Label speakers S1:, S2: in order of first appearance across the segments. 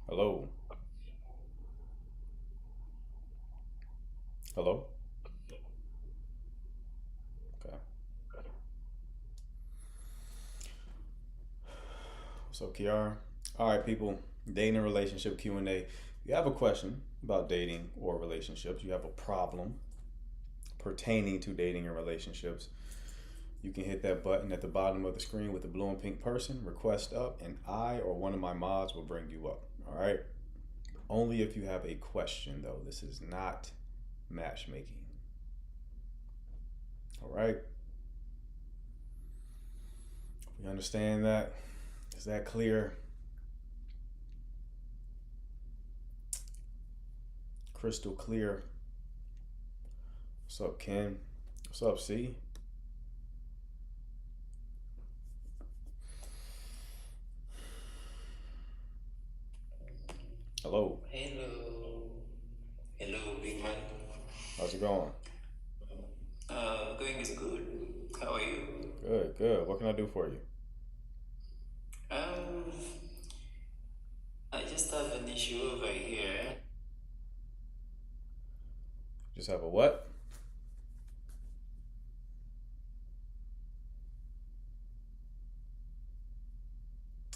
S1: Hello. Hello. Okay. What's up, Kiara? All right, people. Dating and relationship Q&A. If you have a question about dating or relationships, you have a problem pertaining to dating and relationships, you can hit that button at the bottom of the screen with the blue and pink person, request up, and I or one of my mods will bring you up. All right. Only if you have a question, though. This is not matchmaking. All right. We understand that. Is that clear? Crystal clear. What's up, Ken? What's up, C? Hello.
S2: Hello. Hello, big man.
S1: How's it going?
S2: Going is good. How are you?
S1: Good, good. What can I do for you?
S2: Um, I just have an issue over here.
S1: Just have a what?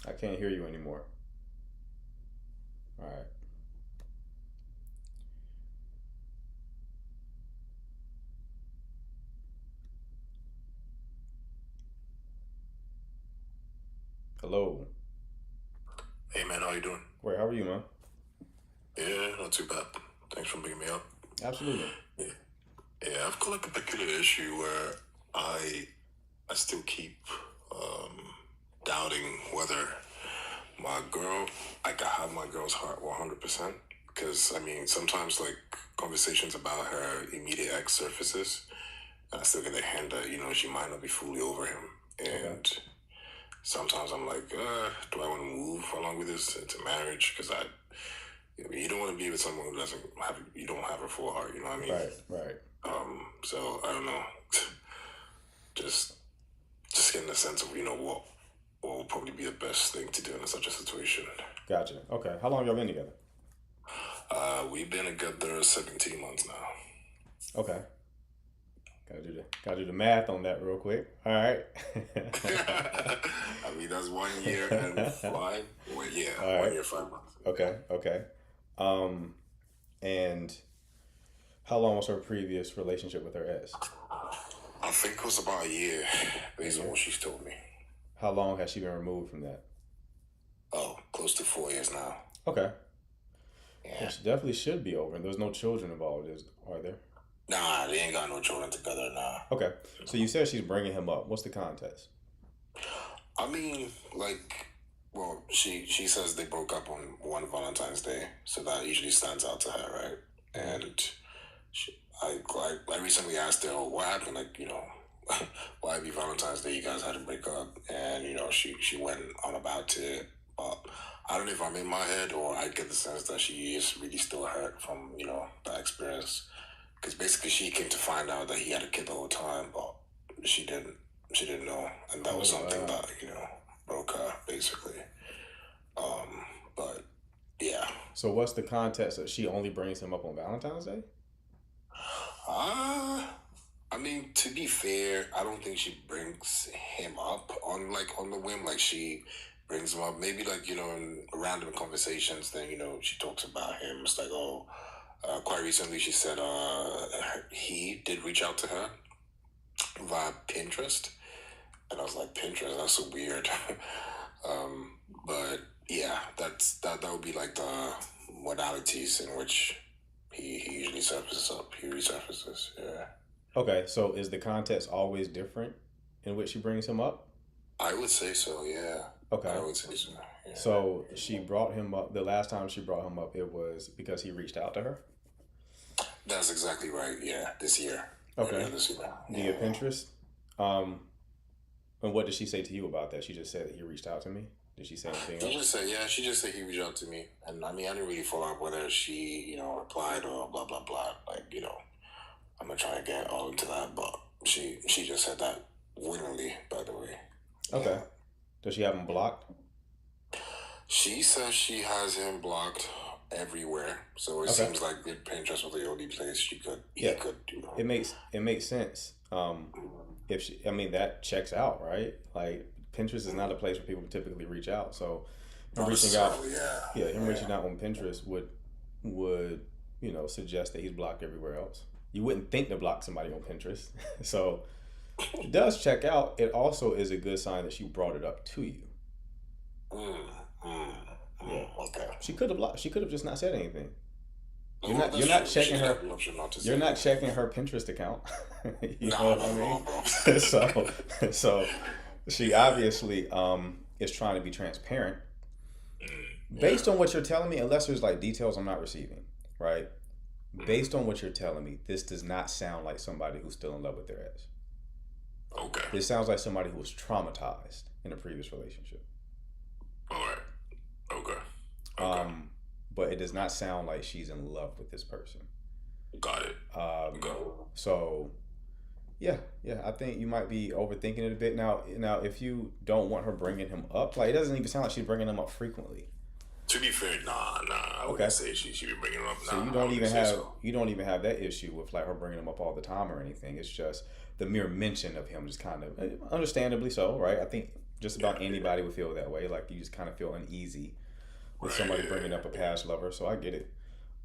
S1: I can't hear you anymore. All right. Hello.
S3: Hey man, how you doing?
S1: Wait, how are you, man?
S3: Yeah, not too bad. Thanks for bringing me up.
S1: Absolutely.
S3: Yeah, yeah, I've got like a peculiar issue where I I still keep um doubting whether my girl I can have my girl's heart 100%. Because I mean, sometimes like conversations about her immediate ex surfaces, and I still get the hint that she might not be fully over him,
S1: Okay.
S3: and sometimes I'm like, do I want to move along with this into marriage? Because you don't want to be with someone who doesn't have you don't have a full heart. You know what I mean?
S1: Right, right.
S3: So I don't know. just just getting a sense of what will probably be the best thing to do in such a situation.
S1: Gotcha. Okay. How long y'all been together?
S3: We've been together 17 months now.
S1: Okay. Gotta do the math on that real quick. All right.
S3: I mean that's 1 year and five. Well, yeah,
S1: All
S3: one
S1: right.
S3: year 5 months.
S1: Okay. Okay. Um, and how long was her previous relationship with her ex?
S3: I think it was about a year,
S1: A
S3: based on
S1: year.
S3: what she's told me.
S1: How long has she been removed from that?
S3: Oh, close to 4 years now.
S1: Okay. Well,
S3: Yeah.
S1: she definitely should be over. And there's no children involved, are there?
S3: Nah, they ain't got no children together now.
S1: Okay. So you said she's bringing him up. What's the context?
S3: I mean, like, well, she says they broke up on one Valentine's Day, so that usually stands out to her, right?
S1: Mm-hmm.
S3: And she, I recently asked her, oh, what happened? Like, why be Valentine's Day? You guys had to break up, and she went on about it. But I don't know if I'm in my head or I get the sense that she is really still hurt from that experience, because basically she came to find out that he had a kid the whole time, but she didn't. She didn't know, and that was
S1: Oh
S3: something
S1: wow.
S3: that broke her basically. But yeah,
S1: So what's the context that she only brings him up on Valentine's Day?
S3: uh, I mean to be fair, I don't think she brings him up on the whim. Like she brings him up maybe like in random conversations. Then she talks about him. It's like quite recently she said he did reach out to her via Pinterest. And I was like, Pinterest, that's so weird. um, but yeah, that would be like the modalities in which he usually surfaces up. He resurfaces. Yeah,
S1: Okay. So is the context always different in which she brings him up?
S3: I would say so. Yeah, I
S1: Okay.
S3: would say so. Yeah,
S1: So she brought him up. The last time she brought him up, it was because he reached out to her.
S3: that's exactly right. Yeah, this year, earlier
S1: Okay.
S3: this year.
S1: Via
S3: Yeah.
S1: Pinterest. Um, and what did she say to you about that? She just said that he reached out to me. Did she say anything
S3: She
S1: else?
S3: just said, yeah, she just said he reached out to me. And I mean, I didn't really follow up whether she, replied or blah, blah, blah. Like, I'm not trying to get all into that, but she just said that willingly, by the way. Yeah.
S1: Okay. Does she have him blocked?
S3: She says she has him blocked everywhere, so it
S1: Okay.
S3: seems like that Pinterest was the only place he
S1: Yeah.
S3: could,
S1: It makes sense. If she, I mean, that checks out, right? Like Pinterest is not a place where people typically reach out. So him
S3: not
S1: reaching out,
S3: necessarily, yeah,
S1: yeah, him
S3: yeah.
S1: reaching out on Pinterest would suggest that he's blocked everywhere else. You wouldn't think to block somebody on Pinterest. So it does check out. It also is a good sign that she brought it up to you.
S3: Mm, mm,
S1: Yeah.
S3: okay.
S1: She could have blocked. She could have just not said anything. You're
S3: Well,
S1: not. You're
S3: that's
S1: not
S3: true. She
S1: checking
S3: did
S1: her.
S3: have the option not to
S1: You're
S3: say
S1: not
S3: anything.
S1: checking her Pinterest account. You know
S3: Nah,
S1: what I
S3: not at all,
S1: mean?
S3: bro.
S1: So she obviously is trying to be transparent
S3: Yeah.
S1: based on what you're telling me. Unless there's like details I'm not receiving, right? Based on what you're telling me, this does not sound like somebody who's still in love with their ex.
S3: Okay.
S1: This sounds like somebody who was traumatized in a previous relationship.
S3: All right. Okay. Okay.
S1: Um, but it does not sound like she's in love with this person.
S3: Got it.
S1: Um,
S3: Okay.
S1: so yeah, I think you might be overthinking it a bit. Now, if you don't want her bringing him up, like it doesn't even sound like she's bringing him up frequently.
S3: To be fair, nah, I
S1: Okay,
S3: wouldn't say she be bringing it up.
S1: so
S3: Nah, I wouldn't say so.
S1: you don't even have that issue with like her bringing him up all the time or anything. It's just the mere mention of him, just kind of understandably so, right? I think just
S3: Yeah.
S1: about anybody would feel that way. Like you just kind of feel uneasy with
S3: Right.
S1: somebody bringing up a past lover. So I get it.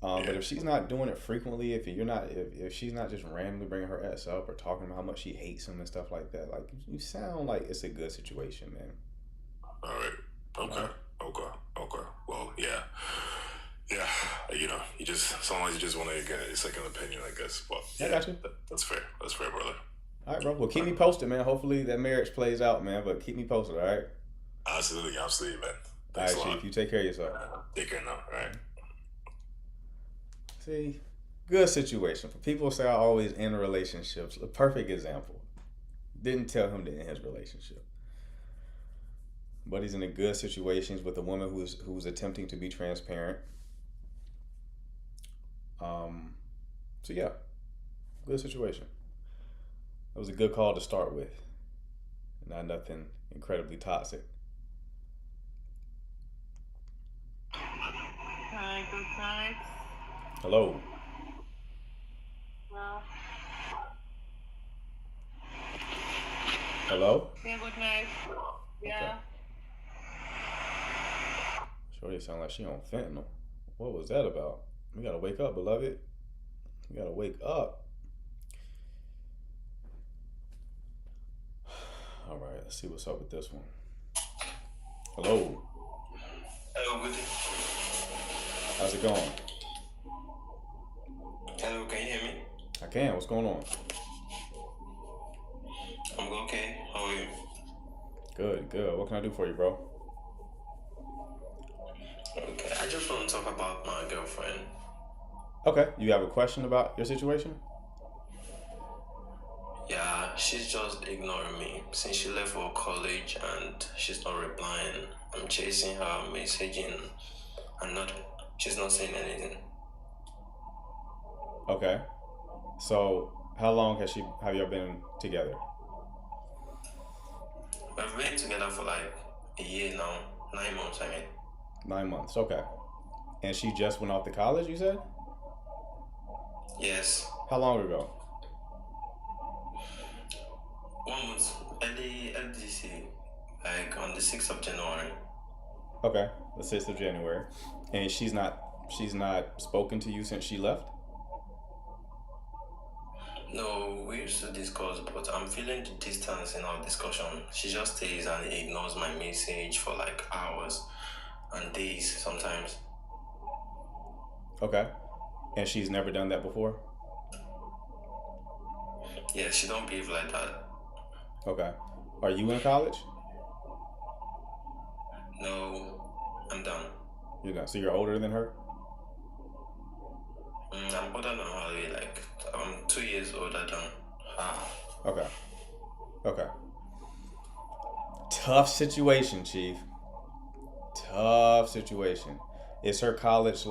S3: Yeah.
S1: But if she's not doing it frequently, if she's not just randomly bringing her ex up or talking about how much she hates him and stuff like that, like you sound like it's a good situation, man.
S3: All right.
S1: All
S3: Okay.
S1: right,
S3: Okay. Okay. Well, yeah. Yeah. You just sometimes you just want to get a second opinion, I guess. But
S1: I
S3: yeah,
S1: got you.
S3: that's fair. That's fair, brother.
S1: All right, bro. Well, keep me posted, man. Hopefully that marriage plays out, man. But keep me posted, all right?
S3: Absolutely, absolutely, man.
S1: All
S3: Thanks
S1: right,
S3: a lot.
S1: Chief. You take care of yourself.
S3: Take care now. All right.
S1: See, good situation. For people who say I always end relationships, a perfect example. Didn't tell him to end his relationship, but he's in a good situations with a woman who's attempting to be transparent. Um, so yeah, good situation. That was a good call to start with. Not nothing incredibly toxic.
S4: Hi, good night.
S1: Hello.
S4: Well,
S1: Hello.
S4: yeah, good night.
S1: Okay.
S4: Yeah.
S1: Shorty sound like she on fentanyl. What was that about? We gotta wake up, beloved. We gotta wake up. All right, let's see what's up with this one. Hello.
S2: Hello, good.
S1: How's it going?
S2: Hello, can you hear me?
S1: I can. What's going on?
S2: I'm okay. How are you?
S1: Good, good. What can I do for you, bro?
S2: Okay, I just want to talk about my girlfriend.
S1: Okay. You have a question about your situation?
S2: Yeah, she's just ignoring me since she left for college and she's not replying. I'm chasing her, messaging, and she's not saying anything.
S1: Okay. So, how long have y'all been together?
S2: We've been together for like a year now, 9 months, I mean.
S1: 9 months. Okay. And she just went off to college, you said?
S2: Yes,
S1: How long ago?
S2: 1 month, early this year, like on the 6th of January.
S1: Okay. The 6th of January. And she's not spoken to you since she left?
S2: No, we used to discuss, but I'm feeling the distance in our discussion. She just stays and ignores my message for like hours and days sometimes.
S1: Okay. And she's never done that before?
S2: Yeah, she don't behave like that.
S1: Okay. Are you in college?
S2: No, I'm done.
S1: You're not. So you're older than her?
S2: I'm older than her, like I'm 2 years older than her.
S1: Okay. Okay. Tough situation, Chief. Tough situation. Is her college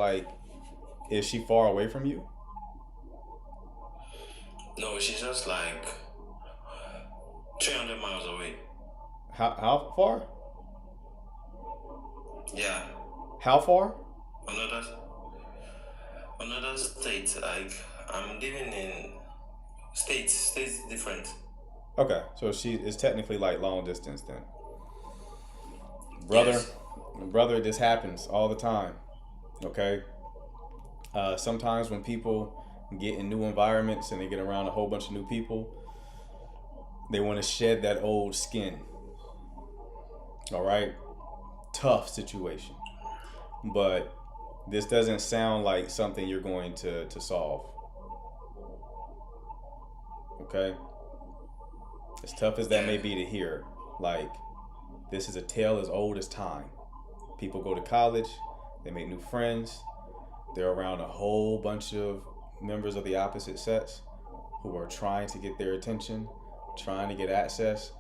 S1: is she far away from you?
S2: No, she's just like 300 miles away.
S1: How far?
S2: Yeah,
S1: How far?
S2: another another state. Like I'm living in states different.
S1: Okay, so she is technically like long distance then. Brother,
S2: Yes.
S1: brother, this happens all the time. Okay, sometimes when people get in new environments and they get around a whole bunch of new people, they want to shed that old skin. All right, tough situation, but this doesn't sound like something you're going to solve. Okay, as tough as that
S2: Yeah.
S1: may be to hear, like this is a tale as old as time. People go to college, they make new friends, they're around a whole bunch of members of the opposite sex who are trying to get their attention, trying to get access.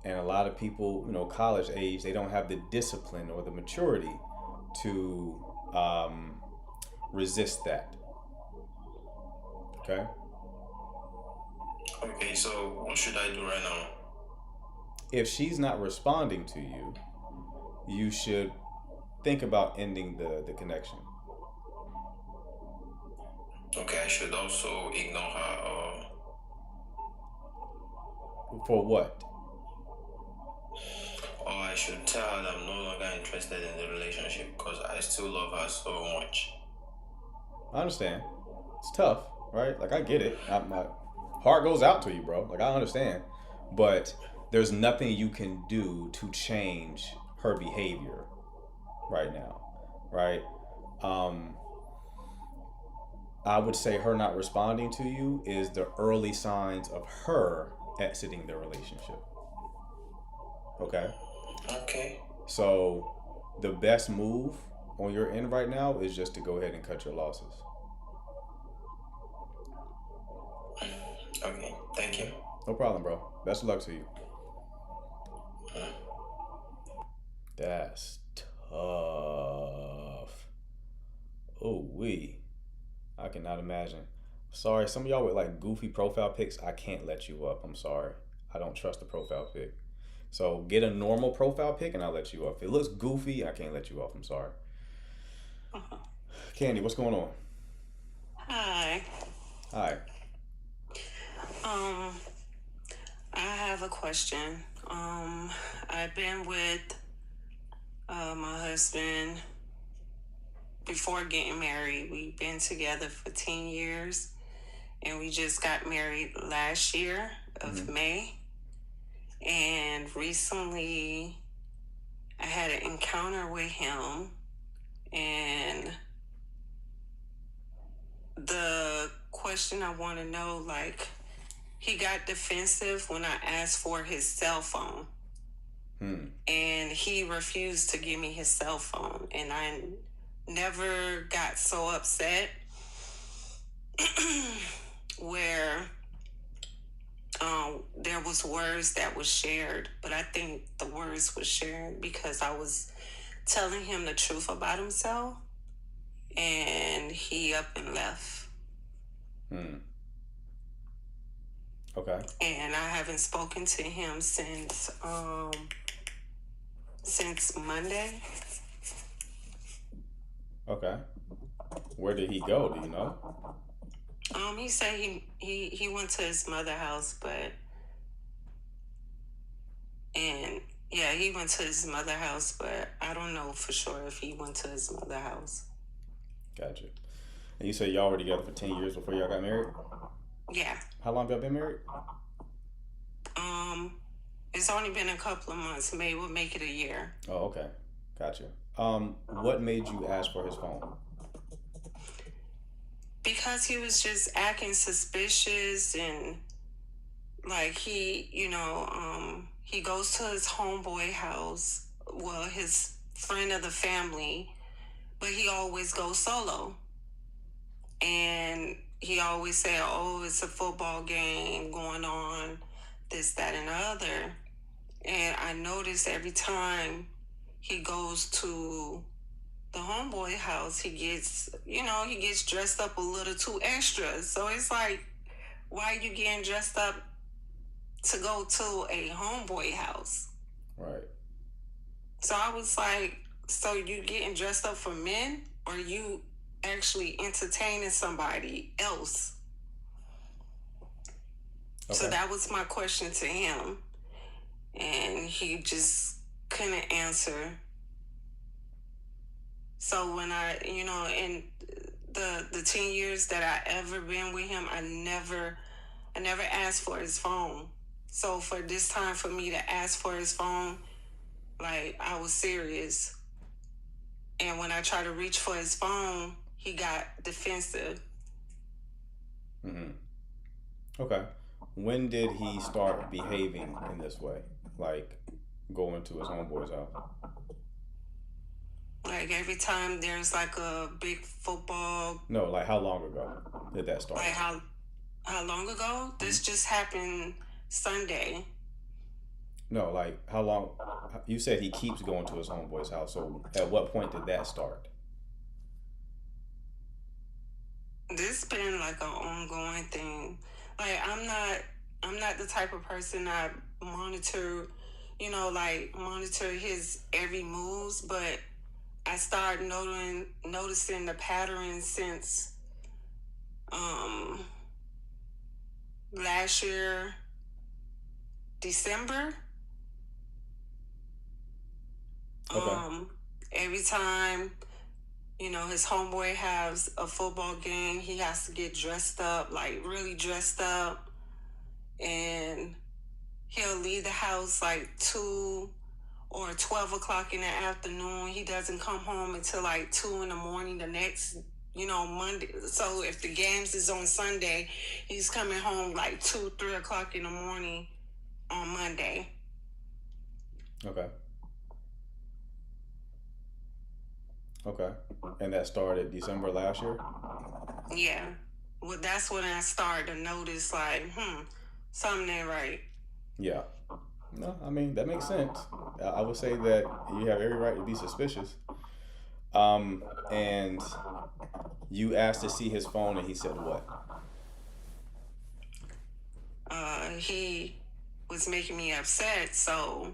S1: And a lot of people, college age, they don't have the discipline or the maturity to resist that. Okay?
S2: Okay. So what should I do right now?
S1: If she's not responding to you, you should think about ending the connection.
S2: Okay. I should also ignore her.
S1: For what?
S2: Or I should tell her that I'm no longer interested in the relationship because I still love her so much.
S1: I understand. It's tough, right? Like, I get it. My heart goes out to you, bro. Like, I understand. But there's nothing you can do to change her behavior right now, right? I would say her not responding to you is the early signs of her exiting the relationship. Okay?
S2: Okay.
S1: So the best move on your end right now is just to go ahead and cut your losses.
S2: Okay. Thank you.
S1: No problem, bro. Best of luck to you. That's tough. Oh, I cannot imagine. Sorry, some of y'all with like goofy profile pics, I can't let you up. I'm sorry. I don't trust the profile pic. So get a normal profile pic and I'll let you up. If it looks goofy, I can't let you up. I'm sorry. Candy, what's going on?
S4: Hi.
S1: Hi.
S4: I have a question. I've been with my husband before getting married. We've been together for 10 years and we just got married last year of May. And recently I had an encounter with him and the question I want to know, like, he got defensive when I asked for his cell phone. And he refused to give me his cell phone. And I never got so upset where there was words that was shared. But I think the words was shared because I was telling him the truth about himself. And he up and left.
S1: Okay.
S4: And I haven't spoken to him since Monday.
S1: Okay. Where did he go? Do you know?
S4: He said he went to his mother's house, he went to his mother's house, but I don't know for sure if he went to his mother's house.
S1: Gotcha. And you said y'all were together for 10 years before y'all got married?
S4: Yeah.
S1: How long have y'all been married?
S4: It's only been a couple of months. May will make it a year.
S1: Oh, okay. Gotcha. What made you ask for his phone?
S4: Because he was just acting suspicious and like he goes to his homeboy house, well, his friend of the family, but he always goes solo. And he always said, oh, it's a football game going on, this, that, and the other. And I notice every time he goes to the homeboy house, he gets dressed up a little too extra. So it's like, why are you getting dressed up to go to a homeboy house?
S1: Right.
S4: So I was like, So you getting dressed up for men, or you actually entertaining somebody else? So
S1: Okay.
S4: that was my question to him, and he just couldn't answer. So when I, in the 10 years that I ever been with him, I never asked for his phone. So for this time for me to ask for his phone, like, I was serious. And when I tried to reach for his phone, he got defensive.
S1: Mm-hmm. Okay. When did he start behaving in this way? Like going to his homeboy's house?
S4: Like every time there's like a big football,
S1: No, like how long ago did that start?
S4: like how long ago? This just happened Sunday.
S1: No, like how long? You said he keeps going to his homeboy's house. So at what point did that start?
S4: This been like an ongoing thing. Like I'm not the type of person that monitor, monitor his every moves, but I started noticing the pattern since last year December.
S1: Okay.
S4: Every time, his homeboy has a football game, he has to get dressed up, like really dressed up, and he'll leave the house like 2 or 12 o'clock in the afternoon. He doesn't come home until like 2 in the morning the next, Monday. So if the games is on Sunday, he's coming home like 2, 3 o'clock in the morning on Monday.
S1: Okay. Okay. And that started December last year?
S4: Yeah. Well, that's when I started to notice, like, something ain't right.
S1: Yeah. No, I mean, that makes sense. I would say that you have every right to be suspicious. And you asked to see his phone and he said what?
S4: He was making me upset, so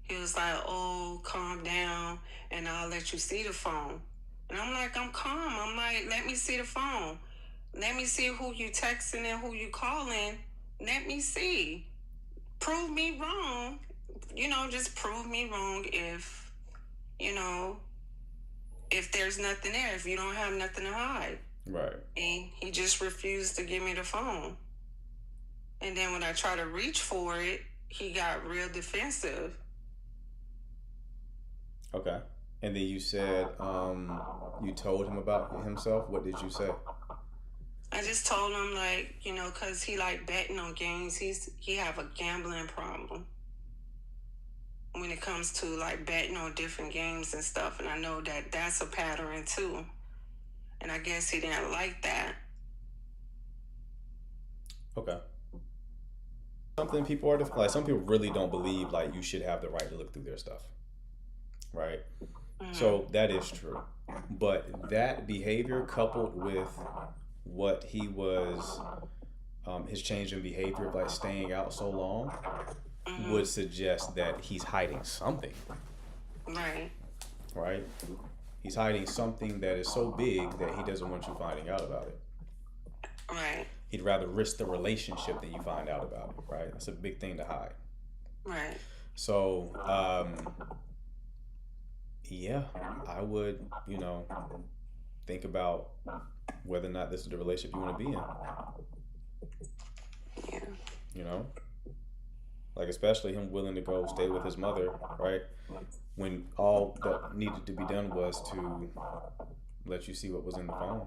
S4: he was like, "Oh, calm down, and I'll let you see the phone." And I'm like, "I'm calm." I'm like, "Let me see the phone. Let me see who you texting and who you calling. Let me see. Prove me wrong. Just prove me wrong if, you know, if there's nothing there, if you don't have nothing to hide."
S1: Right.
S4: And he just refused to give me the phone. And then when I tried to reach for it, he got real defensive.
S1: Okay. And then you said you told him about himself. What did you say?
S4: I just told him, like, because he like betting on games. He have a gambling problem when it comes to like betting on different games and stuff. And I know that that's a pattern too. And I guess he didn't like that.
S1: Okay. Something people are like, some people really don't believe like you should have the right to look through their stuff, right?
S4: Mm-hmm.
S1: So that is true, but that behavior coupled with what he was, his change in behavior of like staying out so long, would suggest that he's hiding something,
S4: Right.
S1: He's hiding something that is so big that he doesn't want you finding out about it.
S4: Right.
S1: He'd rather risk the relationship than you find out about it, right? That's a big thing to hide.
S4: Right.
S1: So, yeah, I would, think about whether or not this is the relationship you want to be in.
S4: Yeah.
S1: Like especially him willing to go stay with his mother, right? When all that needed to be done was to let you see what was in the phone.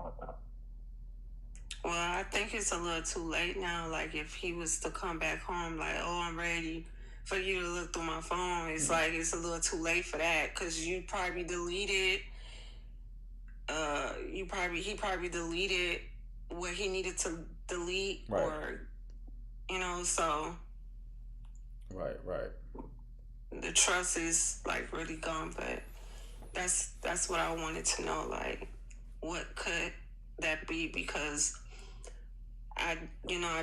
S4: Well, I think it's a little too late now. Like, if he was to come back home, like, "Oh, I'm ready for you to look through my phone," it's like it's a little too late for that, because you probably deleted. He probably deleted what he needed to delete,
S1: Right.
S4: or so.
S1: Right.
S4: The trust is like really gone, but that's what I wanted to know. Like, what could that be? Because I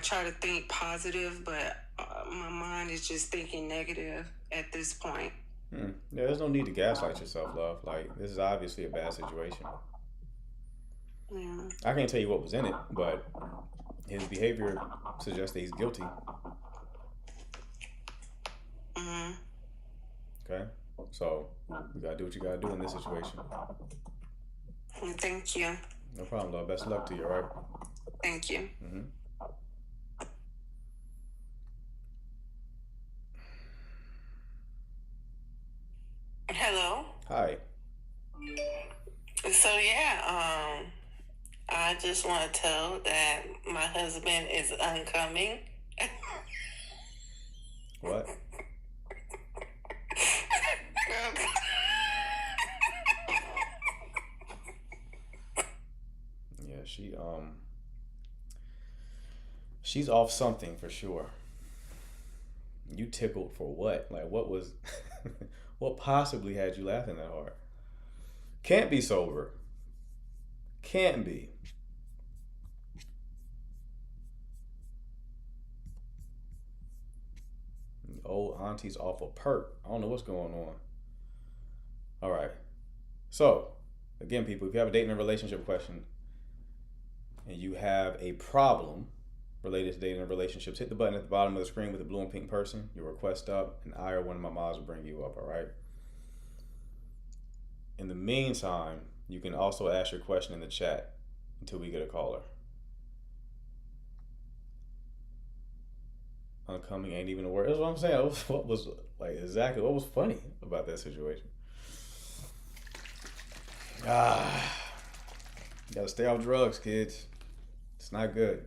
S4: try to think positive, but my mind is just thinking negative at this point.
S1: Yeah, there's no need to gaslight yourself, love. Like, this is obviously a bad situation.
S4: Yeah.
S1: I can't tell you what was in it, but his behavior suggests that he's guilty.
S4: Mm-hmm.
S1: Okay? So, you gotta do what you gotta do in this situation.
S4: Thank you.
S1: No problem, love. Best of luck to you, alright?
S4: Thank you.
S1: Mm-hmm.
S4: Hello.
S1: Hi.
S4: So yeah, I just want to tell that my husband is oncoming.
S1: What? Yeah, she's off something for sure. You tickled for what? Like, what was what possibly had you laughing that hard? Can't be sober. Can't be. Old auntie's off a perk. I don't know what's going on. All right. So, again, people, if you have a dating and relationship question and you have a problem related to dating and relationships, hit the button at the bottom of the screen with the blue and pink person, your request up, and I or one of my mods will bring you up, all right? In the meantime, you can also ask your question in the chat until we get a caller. Oncoming ain't even a word. That's what I'm saying. What was like exactly what was funny about that situation? You gotta stay off drugs, kids. It's not good.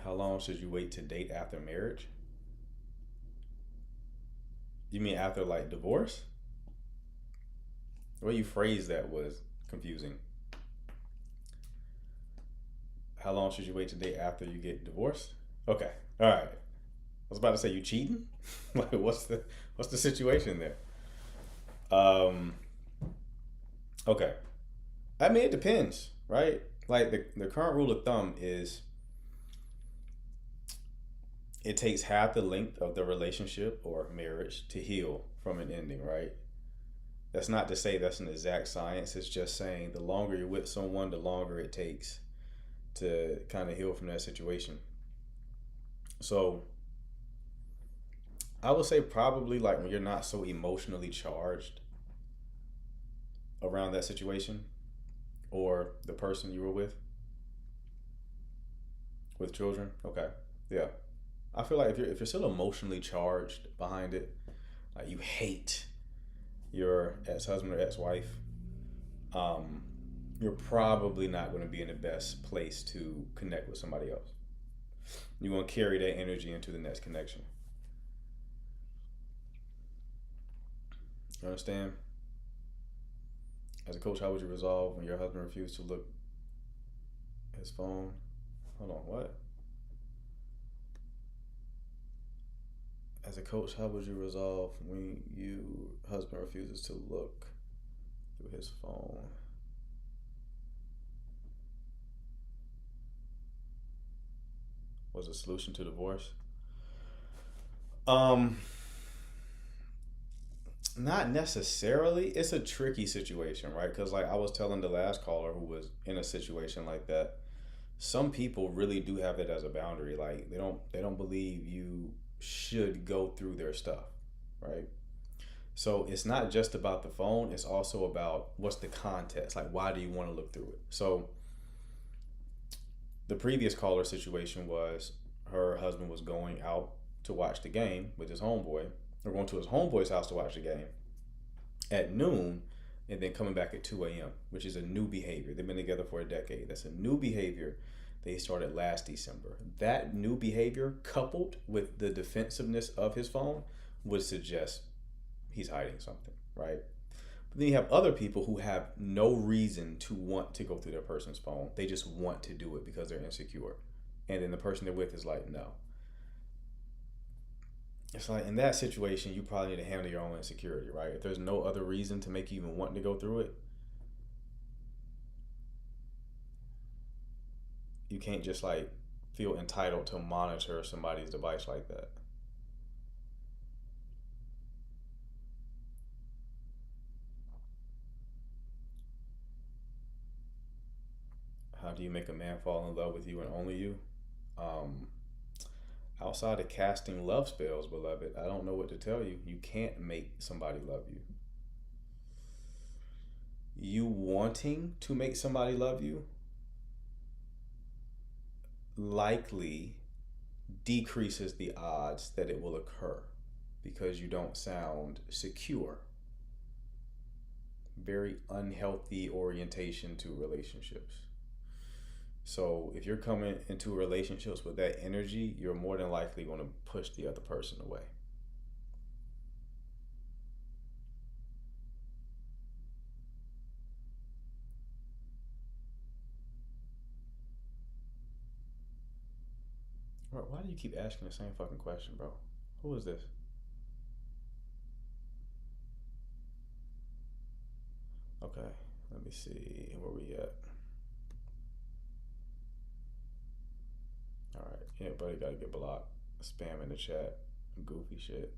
S1: How long should you wait to date after marriage? You mean after like divorce? The way you phrased that was confusing. How long should you wait to date after you get divorced? Okay, all right. I was about to say you cheating. Like, what's the situation there? Okay. I mean, it depends, right? Like the current rule of thumb is it takes half the length of the relationship or marriage to heal from an ending, right? That's not to say that's an exact science. It's just saying the longer you're with someone, the longer it takes to kind of heal from that situation. So I would say probably like when you're not so emotionally charged around that situation or the person you were with children. Okay. Yeah. I feel like if you're still emotionally charged behind it, like you hate your ex-husband or ex-wife, you're probably not going to be in the best place to connect with somebody else. You're going to carry that energy into the next connection. You understand? As a coach, how would you resolve when your husband refused to look at his phone? Hold on, what? As a coach, how would you resolve when your husband refuses to look through his phone? Was a solution to divorce? Not necessarily. It's a tricky situation, right? Because like I was telling the last caller who was in a situation like that, some people really do have it as a boundary. Like they don't believe you should go through their stuff, right? So it's not just about the phone, it's also about what's the context, like why do you want to look through it. So the previous caller situation was her husband was going out to watch the game with his homeboy, or going to his homeboy's house to watch the game at noon, and then coming back at 2 a.m., which is a new behavior. They've been together for a decade. That's a new behavior they started last December. That new behavior, coupled with the defensiveness of his phone, would suggest he's hiding something, right? But then you have other people who have no reason to want to go through their person's phone. They just want to do it because they're insecure. And then the person they're with is like, no. It's like in that situation, you probably need to handle your own insecurity, right? If there's no other reason to make you even want to go through it, you can't just like feel entitled to monitor somebody's device like that? How do you make a man fall in love with you and only you? Um, Outside of casting love spells, beloved, I don't know what to tell you. You can't make somebody love you. You wanting to make somebody love you likely decreases the odds that it will occur because you don't sound secure. Very unhealthy orientation to relationships. So if you're coming into relationships with that energy, you're more than likely going to push the other person away. Why do you keep asking the same fucking question, bro? Who is this? Okay, let me see where we at. All right, yeah, buddy, gotta get blocked. Spam in the chat, goofy shit.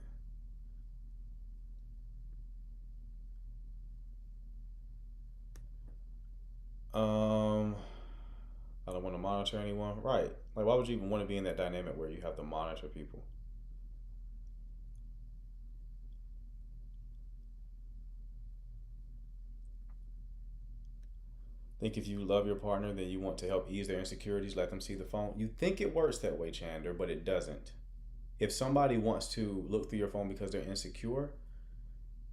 S1: I don't want to monitor anyone. Right. Like, why would you even want to be in that dynamic where you have to monitor people? Think if you love your partner, then you want to help ease their insecurities, let them see the phone. You think it works that way, Chander, but it doesn't. If somebody wants to look through your phone because they're insecure,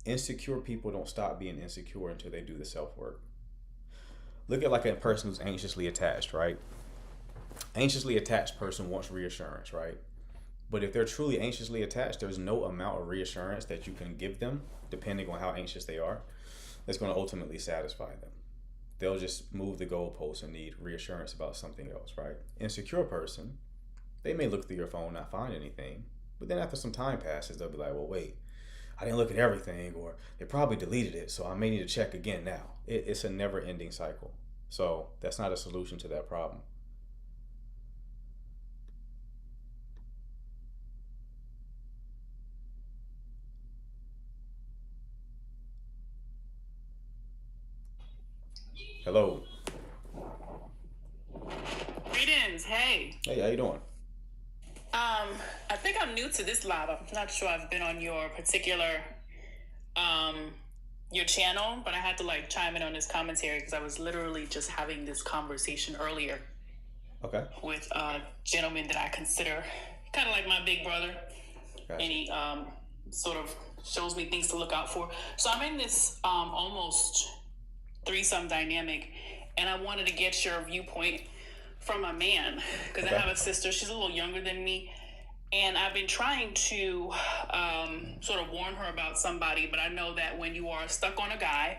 S1: insecure people don't stop being insecure until they do the self-work. Look at like a person who's anxiously attached, right? Anxiously attached person wants reassurance, right? But if they're truly anxiously attached, there's no amount of reassurance that you can give them, depending on how anxious they are, that's going to ultimately satisfy them. They'll just move the goalposts and need reassurance about something else, right? Insecure person, they may look through your phone, not find anything, but then after some time passes, they'll be like, well, wait, I didn't look at everything, or they probably deleted it, so I may need to check again now. It's a never-ending cycle. So that's not a solution to that problem. Hello.
S5: Greetings. Hey.
S1: Hey, how you doing?
S5: I think I'm new to this live. I'm not sure I've been on your particular your channel, but I had to like chime in on this commentary because I was literally just having this conversation earlier.
S1: Okay.
S5: With a gentleman that I consider kind of like my big brother.
S1: Gotcha.
S5: And he sort of shows me things to look out for. So I'm in this almost threesome dynamic, and I wanted to get your viewpoint from a man because
S1: Okay.
S5: I have a sister. She's a little younger than me, and I've been trying to sort of warn her about somebody, but I know that when you are stuck on a guy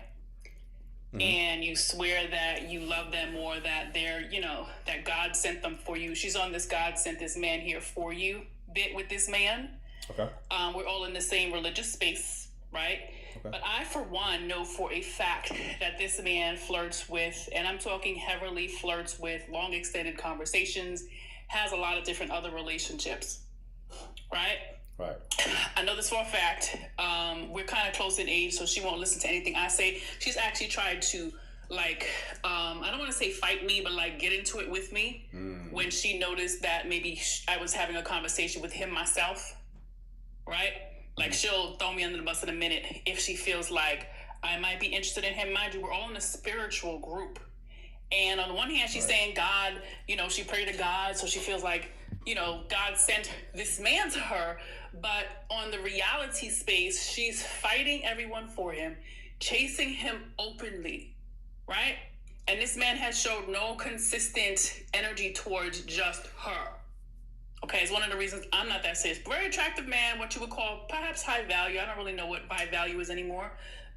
S5: and you swear that you love them or that they're, you know, that God sent them for you, she's on this God sent this man here for you bit with this man.
S1: Okay.
S5: We're all in the same religious space, right?
S1: Okay.
S5: But I, for one, know for a fact that this man flirts with, and I'm talking heavily flirts with, long extended conversations, has a lot of different other relationships, right?
S1: Right.
S5: I know this for a fact. We're kind of close in age, so she won't listen to anything I say. She's actually tried to, like, I don't want to say fight me, but like get into it with me when she noticed that maybe I was having a conversation with him myself, right? Like, she'll throw me under the bus in a minute if she feels like I might be interested in him. Mind you, we're all in a spiritual group. And on the one hand, she's saying God, you know, she prayed to God, so she feels like, you know, God sent this man to her. But on the reality space, she's fighting everyone for him, chasing him openly, right? And this man has showed no consistent energy towards just her. Okay, it's one of the reasons I'm not that serious. Very attractive man, what you would call perhaps high value. I don't really know what high value is anymore.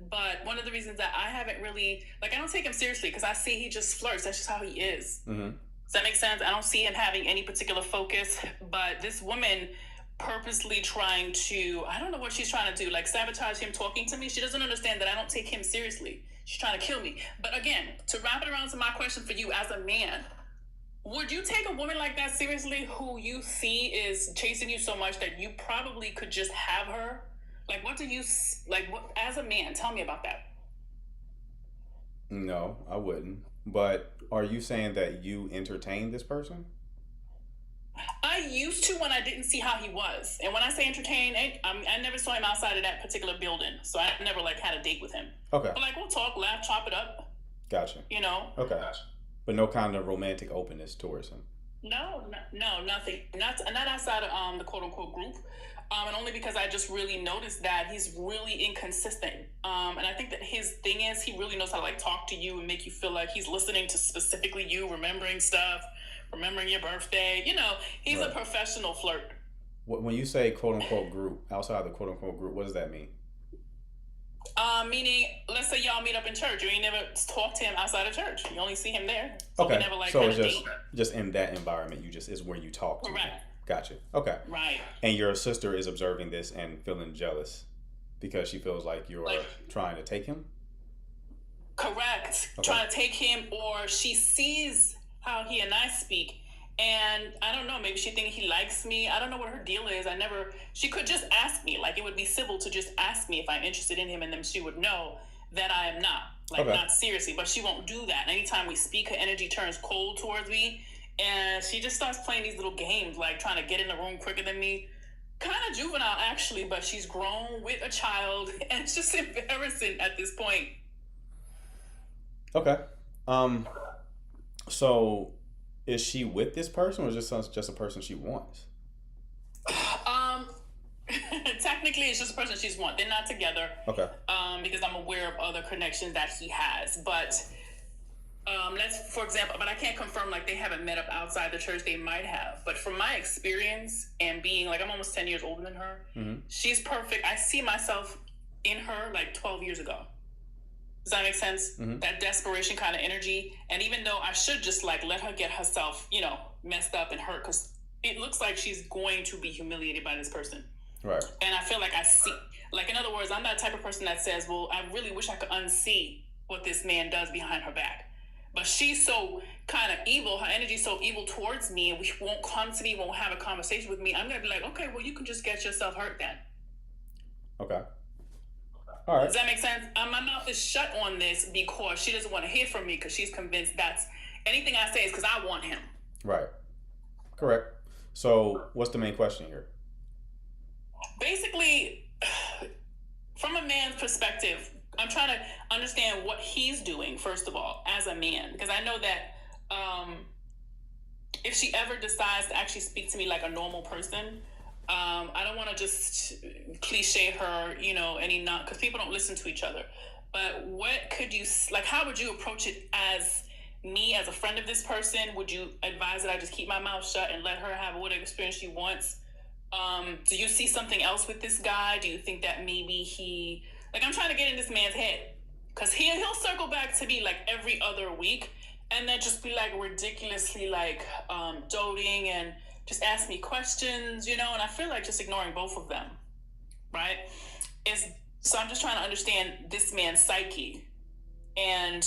S5: But one of the reasons that I haven't really, like, I don't take him seriously because I see he just flirts. That's just how he is. Does that make sense? I don't see him having any particular focus. But this woman purposely trying to, I don't know what she's trying to do, like sabotage him talking to me. She doesn't understand that I don't take him seriously. She's trying to kill me. But again, to wrap it around to my question for you as a man, would would you take a woman like that seriously who you see is chasing you so much that you probably could just have her? Like, what do you, like, what, as a man, tell me about that.
S1: No, I wouldn't. But are you saying that you entertain this person?
S5: I used to when I didn't see how he was. And when I say entertain, I never saw him outside of that particular building. So I never, like, had a date with him.
S1: Okay.
S5: But, like, we'll talk, laugh, chop it up,
S1: Gotcha.
S5: you know?
S1: Okay. But no kind of romantic openness towards him.
S5: No, nothing. Not outside of the quote unquote group, and only because I just really noticed that he's really inconsistent. And I think that his thing is he really knows how to like talk to you and make you feel like he's listening to specifically you, remembering stuff, remembering your birthday. You know, he's a professional flirt.
S1: When you say quote unquote group, outside the quote unquote group, what does that mean?
S5: Meaning, let's say y'all meet up in church. You ain't never talk to him outside of church. You only see him there. So
S1: Okay.
S5: we never, like,
S1: So
S5: had
S1: it's
S5: a date.
S1: just in that environment, you just is where you talk to him.
S5: Correct.
S1: Gotcha. Okay.
S5: Right.
S1: And your sister is observing this and feeling jealous because she feels like you're
S5: Like-
S1: trying to take him?
S5: Correct.
S1: Okay.
S5: Trying to take him, or she sees how he and I speak, and I don't know, maybe she thinks he likes me. I don't know what her deal is. She could just ask me. Like, it would be civil to just ask me if I'm interested in him, and then she would know that I am not. Like,
S1: Okay.
S5: not seriously. But she won't do that. Anytime we speak, her energy turns cold towards me, and she just starts playing these little games, like trying to get in the room quicker than me. Kind of juvenile, actually, but she's grown with a child, and it's just embarrassing at this point.
S1: Okay. So is she with this person or is this just a person she wants?
S5: Technically, it's just a person she's want. They're not together.
S1: Okay.
S5: Because I'm aware of other connections that he has. But let's, for example, but I can't confirm like they haven't met up outside the church. They might have. But from my experience and being like, I'm almost 10 years older than her, she's perfect. I see myself in her like 12 years ago. Does that make sense? That desperation kind of energy. And even though I should just like let her get herself, you know, messed up and hurt, because it looks like she's going to be humiliated by this person.
S1: Right.
S5: And I feel like I see, like, in other words, I'm that type of person that says, well, I really wish I could unsee what this man does behind her back. But she's so kind of evil, her energy's so evil towards me, and we won't come to me, won't have a conversation with me. I'm going to be like, okay, well, you can just get yourself hurt then.
S1: Okay. All right.
S5: Does that make sense? My mouth is shut on this because she doesn't want to hear from me because she's convinced that's anything I say is because I want him.
S1: Right. Correct. So what's the main question here?
S5: Basically, from a man's perspective, I'm trying to understand what he's doing, first of all, as a man. Because I know that if she ever decides to actually speak to me like a normal person, I don't want to just cliche her, you know, because people don't listen to each other. But what could you, like, how would you approach it as me, as a friend of this person? Would you advise that I just keep my mouth shut and let her have whatever experience she wants? Do you see something else with this guy? Do you think that maybe I'm trying to get in this man's head, because he'll circle back to me like every other week and then just be like ridiculously like doting and just ask me questions, you know, and I feel like just ignoring both of them, right? So I'm just trying to understand this man's psyche, and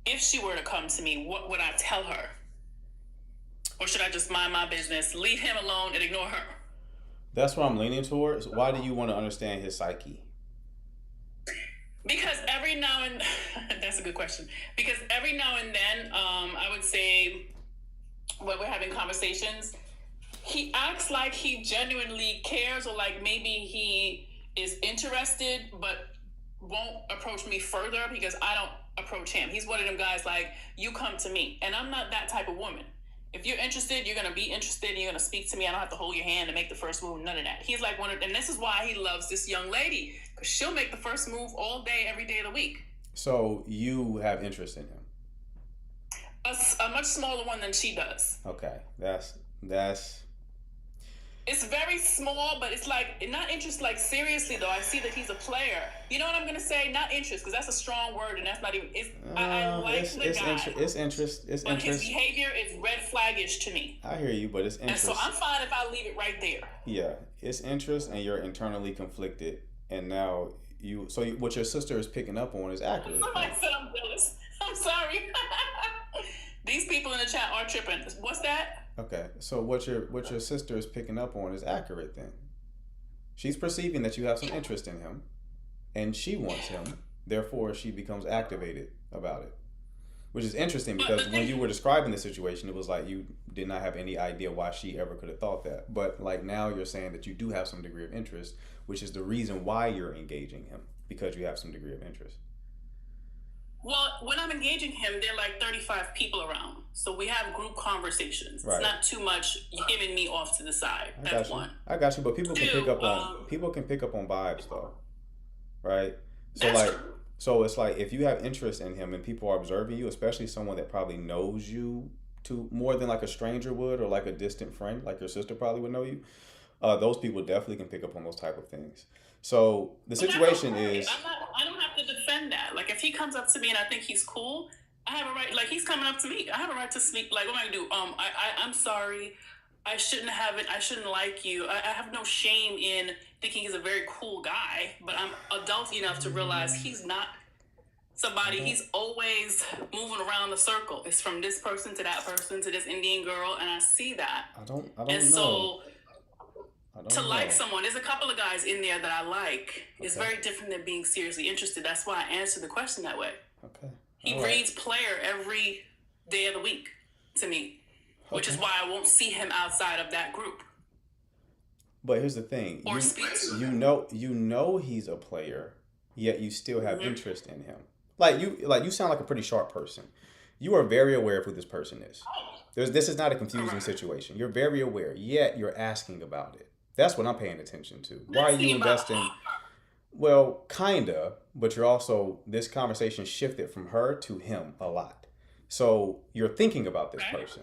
S5: if she were to come to me, what would I tell her? Or should I just mind my business, leave him alone and ignore her?
S1: That's what I'm leaning towards. Why do you want to understand his psyche?
S5: Because every now and that's a good question. Because every now and then, I would say when we're having conversations, he acts like he genuinely cares, or like maybe he is interested, but won't approach me further because I don't approach him. He's one of them guys like, you come to me, and I'm not that type of woman. If you're interested, you're going to be interested, and you're going to speak to me. I don't have to hold your hand and make the first move, none of that. He's like and this is why he loves this young lady, because she'll make the first move all day, every day of the week.
S1: So you have interest in him?
S5: A much smaller one than she does.
S1: Okay. That's
S5: It's very small, but it's like, not interest, like seriously though. I see that he's a player. You know what I'm going to say? Not interest, because that's a strong word, and that's not even, I like the guy.
S1: It's interest. It's
S5: but
S1: interest.
S5: his behavior is red flaggish to me.
S1: I hear you, but it's interest.
S5: And so I'm fine if I leave it right there.
S1: Yeah, it's interest, and you're internally conflicted, and now what your sister is picking up on is accurate.
S5: Somebody said I'm jealous. I'm sorry. These people in the chat are tripping. What's that?
S1: Okay, so what your sister is picking up on is accurate then. She's perceiving that you have some interest in him, and she wants him. Therefore, she becomes activated about it, which is interesting because when you were describing the situation, it was like you did not have any idea why she ever could have thought that. But like now, you're saying that you do have some degree of interest, which is the reason why you're engaging him, because you have some degree of interest.
S5: Well, when I'm engaging him, there are like 35 people around. So we have group conversations.
S1: Right.
S5: It's not too much him and me off to the side. That's one.
S1: I got you, but people can
S5: Two,
S1: pick up on vibes though. Right? So
S5: That's
S1: like
S5: true.
S1: so it's like if you have interest in him and people are observing you, especially someone that probably knows you to more than like a stranger would or like a distant friend, like your sister probably would know you, those people definitely can pick up on those type of things. So the situation is
S5: I don't have to defend that. Like if he comes up to me and I think he's cool, I have a right. Like he's coming up to me, I have a right to speak. Like what am I gonna do? I'm sorry. I shouldn't have it. I shouldn't like you. I have no shame in thinking he's a very cool guy, but I'm adult enough to realize he's not somebody. He's always moving around the circle. It's from this person to that person to this Indian girl, and I see that.
S1: I don't
S5: And
S1: know.
S5: so to
S1: know.
S5: like someone, there's a couple of guys in there that I like. It's
S1: Okay.
S5: very different than being seriously interested. That's why I answered the question that way.
S1: Okay.
S5: He
S1: All right.
S5: reads player every day of the week to me, which is
S1: Okay.
S5: why I won't see him outside of that group.
S1: But here's the thing.
S5: Or speak to
S1: You know he's a player, yet you still have
S5: Mm-hmm.
S1: interest in him. Like you sound like a pretty sharp person. You are very aware of who this person is. This is not a confusing situation. You're very aware, yet you're asking about it. That's what I'm paying attention to. Why are you investing? Well, kinda, but you're also, this conversation shifted from her to him a lot. So you're thinking about this person,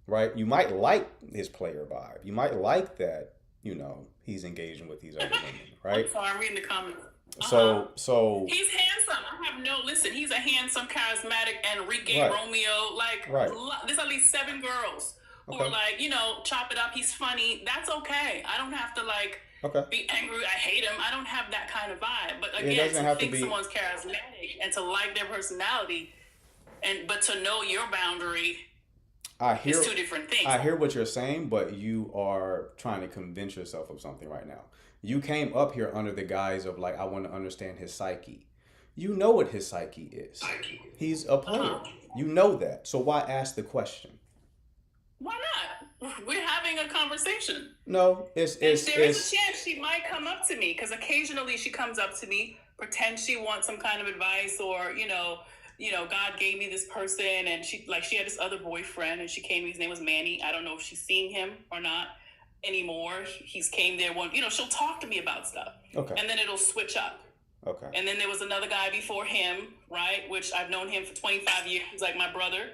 S1: right? You might like his player vibe. You might like that, he's engaging with these other women, right?
S5: So I'm reading the comments.
S1: So
S5: He's handsome. Listen, he's a handsome, charismatic Enrique
S1: Right.
S5: Romeo. Like,
S1: Right.
S5: There's at least 7 girls who
S1: Okay.
S5: are like, chop it up. He's funny. That's okay. I don't have to
S1: okay.
S5: be angry. I hate him. I don't have that kind of vibe. But
S1: It
S5: again,
S1: doesn't
S5: to
S1: have to
S5: think
S1: be-
S5: someone's charismatic and to like their personality, but to know your boundary
S1: I hear
S5: is 2 different things.
S1: I hear what you're saying, but you are trying to convince yourself of something right now. You came up here under the guise of like, I want to understand his psyche. You know what his psyche is. He's a player. You know that. So why ask the question?
S5: Why not? We're having a conversation.
S1: No, there is
S5: There is a chance she might come up to me because occasionally she comes up to me, pretends she wants some kind of advice, or God gave me this person, and she had this other boyfriend, and she came to me. His name was Manny. I don't know if she's seeing him or not anymore. He's came there one. She'll talk to me about stuff,
S1: Okay.
S5: and then it'll switch up.
S1: Okay.
S5: And then there was another guy before him, right? Which I've known him for 25 years. He's like my brother.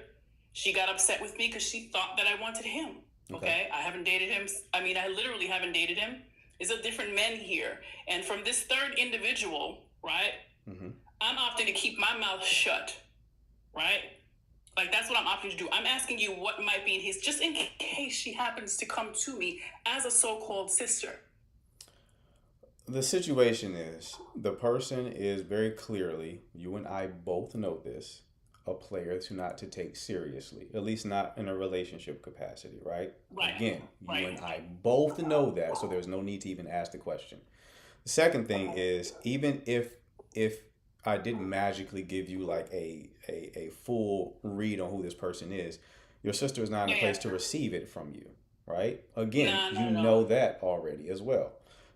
S5: She got upset with me because she thought that I wanted him. Okay. I haven't dated him. I literally haven't dated him. There's a different men here. And from this third individual, right?
S1: Mm-hmm.
S5: I'm opting to keep my mouth shut, right? Like that's what I'm opting to do. I'm asking you what might be in his, just in case she happens to come to me as a so-called sister.
S1: The situation is, the person is very clearly, you and I both know this, a player not to take seriously, at least not in a relationship capacity, right?
S5: Right.
S1: Again,
S5: Right.
S1: you and I both know that, so there's no need to even ask the question. The second thing is, even if I didn't magically give you like a full read on who this person is, your sister is not in a place to receive it from you, right? Again,
S5: No.
S1: know that already as well.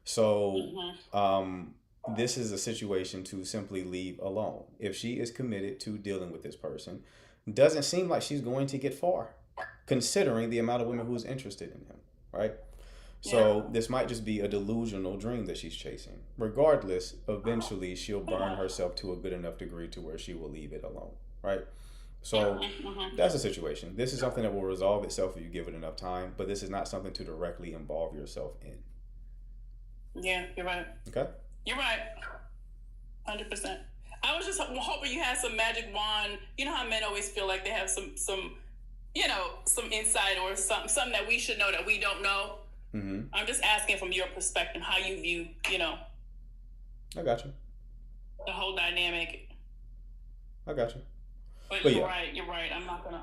S1: So this is a situation to simply leave alone. If she is committed to dealing with this person, doesn't seem like she's going to get far, considering the amount of women who's interested in him, right? So this might just be a delusional dream that she's chasing. Regardless, eventually she'll burn herself to a good enough degree to where she will leave it alone, right? So that's the situation. This is something that will resolve itself if you give it enough time, but this is not something to directly involve yourself in.
S5: Yeah, you're right.
S1: Okay?
S5: You're right. 100%. I was just hoping you had some magic wand. You know how men always feel like they have some insight or something that we should know that we don't know.
S1: Mm-hmm.
S5: I'm just asking from your perspective how you view,
S1: I got you.
S5: the whole dynamic.
S1: I got you.
S5: But
S1: But
S5: you're
S1: yeah.
S5: right. You're right. I'm not gonna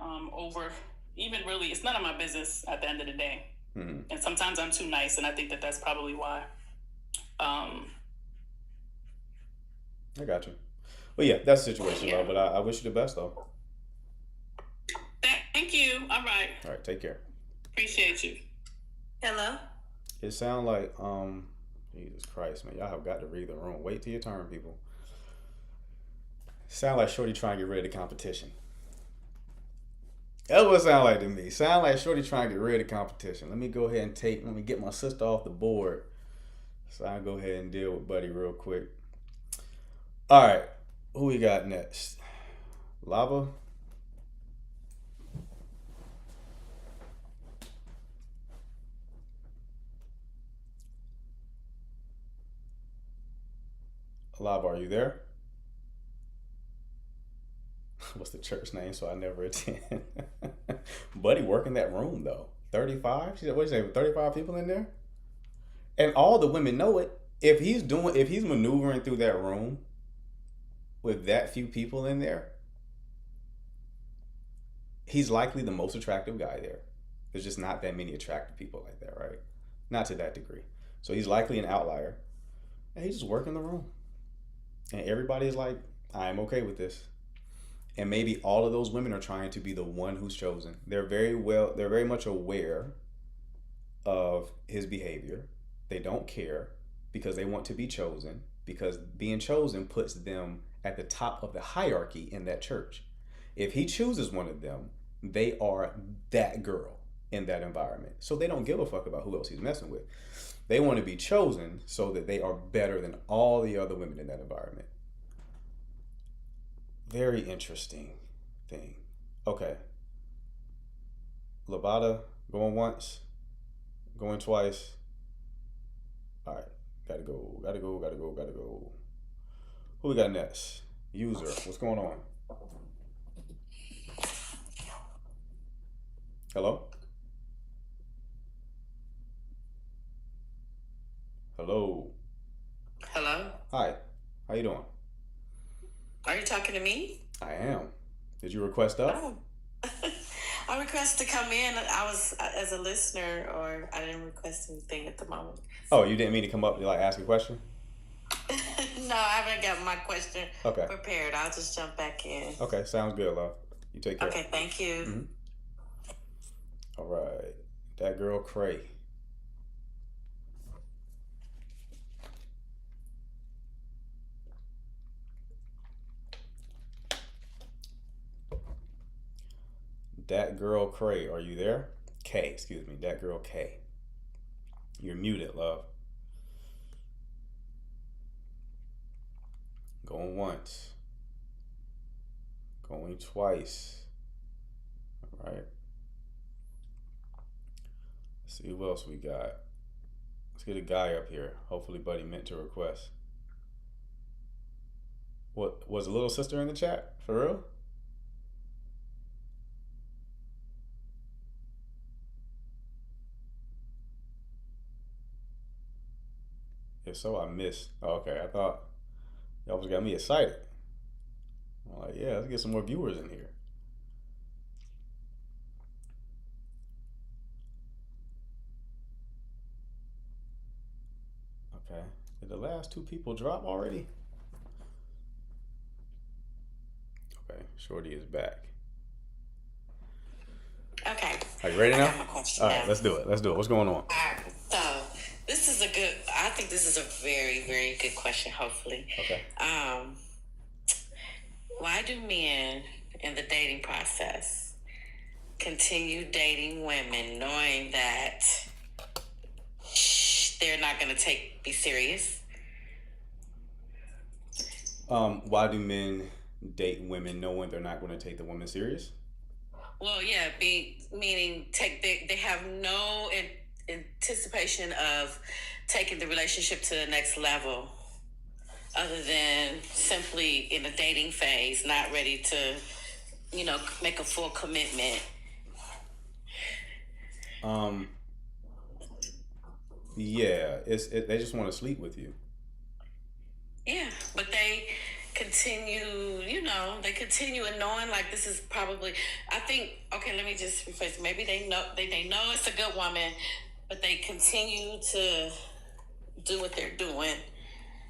S5: even really. It's none of my business at the end of the day.
S1: Mm-hmm.
S5: And sometimes I'm too nice, and I think that that's probably why.
S1: I got you. But yeah, that's the situation,
S5: Yeah.
S1: love. But I wish you the best, though.
S5: Thank you. All right.
S1: All right, take care.
S5: Appreciate you.
S4: Hello?
S1: It sounds like Jesus Christ, man, y'all have got to read the room. Wait till your turn, people. Sound like Shorty trying to get rid of the competition. That's what it sound like to me. Sound like Shorty trying to get rid of the competition. Let me go ahead and let me get my sister off the board. So I'll go ahead and deal with Buddy real quick. All right, who we got next? Lava? Lava, are you there? What's the church name? So I never attend. Buddy working that room though. 35? She said, what did you say? 35 people in there? And all the women know it. If he's maneuvering through that room with that few people in there, he's likely the most attractive guy there. There's just not that many attractive people like that, right? Not to that degree. So he's likely an outlier. And he's just working the room. And everybody is like, I am okay with this. And maybe all of those women are trying to be the one who's chosen. They're very much aware of his behavior. They don't care because they want to be chosen, because being chosen puts them at the top of the hierarchy in that church. If he chooses one of them, they are that girl in that environment. So they don't give a fuck about who else he's messing with. They want to be chosen so that they are better than all the other women in that environment. Very interesting thing. Okay. Lavada, going once, going twice. All right. Gotta go. Who we got next? User, what's going on? Hello? Hello.
S6: Hello?
S1: Hi. How you doing?
S6: Are you talking to me?
S1: I am. Did you request up?
S6: Oh. I requested to come in. I was as a listener, or I didn't request anything at the moment.
S1: Oh, you didn't mean to come up to like ask a question?
S6: No, I haven't got my question
S1: Okay.
S6: prepared. I'll just jump back in.
S1: Okay, sounds good, love. You take care.
S6: Okay, thank you.
S1: Mm-hmm. All right. That girl Cray. That girl Cray, are you there? K, excuse me. That girl K. You're muted, love. Going once. Going twice. All right. Let's see who else we got. Let's get a guy up here. Hopefully Buddy meant to request. What, was a little sister in the chat? For real? If so, I missed. Oh, okay, I thought y'all was got me excited. I'm like, yeah, let's get some more viewers in here. Okay, did the last two people drop already? Okay, Shorty is back.
S6: Okay.
S1: Are you ready
S6: I
S1: now?
S6: got my question
S1: All right,
S6: now.
S1: let's do it. What's going on?
S6: All right. So I think this is a very, very good question, hopefully.
S1: Okay.
S6: Why do men in the dating process continue dating women knowing that they're not going to be serious?
S1: Why do men date women knowing they're not going to take the woman serious?
S6: Well, yeah, meaning they have no anticipation of taking the relationship to the next level, other than simply in a dating phase, not ready to, make a full commitment.
S1: Yeah, they just want to sleep with you.
S6: Yeah, but they continue, they continue and knowing like this is probably, I think, okay, let me just rephrase. Maybe they know it's a good woman, but they continue to do what they're doing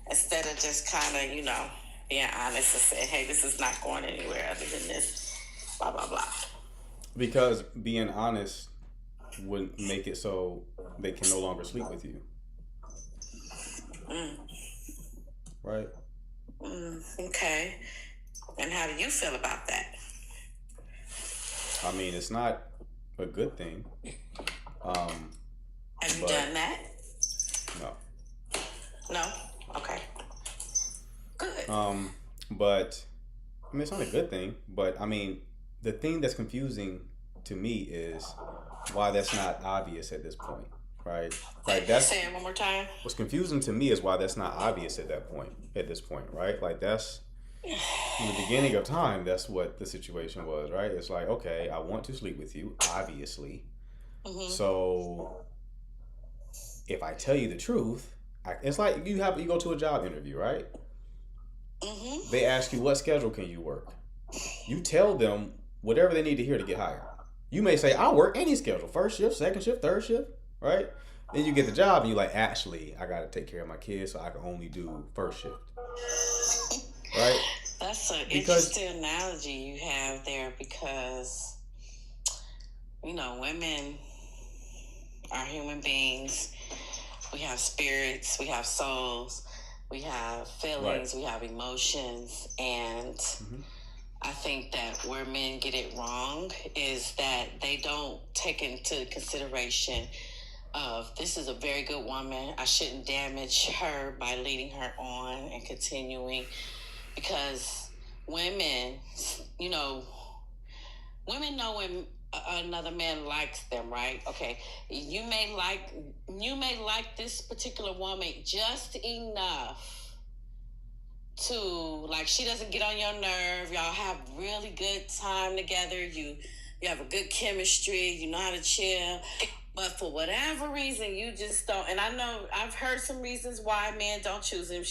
S6: instead of just kind of, being honest and saying, hey, this is not going anywhere other than this, blah, blah, blah.
S1: Because being honest would make it so they can no longer sleep with you. Right?
S6: Okay. And how do you feel about that?
S1: I mean, it's not a good thing.
S6: Have you done that?
S1: No.
S6: No? Okay. Good.
S1: But I mean, it's not a good thing. But I mean, the thing that's confusing to me is why that's not obvious at this point, right? Like that's
S6: say it one more time.
S1: What's confusing to me is why that's not obvious at this point, right? Like that's in the beginning of time. That's what the situation was, right? It's like, okay, I want to sleep with you, obviously. So if I tell you the truth, it's like you go to a job interview, right? They ask you what schedule can you work. You tell them whatever they need to hear to get hired. You may say, I'll work any schedule, first shift, second shift, third shift, right? Then you get the job and you're like, actually, I got to take care of my kids, so I can only do first shift, right?
S6: That's an interesting analogy you have there because, women are human beings. We have spirits, we have souls, we have feelings, we have emotions, and I think that where men get it wrong is that they don't take into consideration of this is a very good woman. I shouldn't damage her by leading her on and continuing because women know when another man likes them, right? Okay, you may like this particular woman just enough to, like, she doesn't get on your nerve. Y'all have really good time together. You have a good chemistry. You know how to chill. But for whatever reason, you just don't. And I know I've heard some reasons why men don't choose him.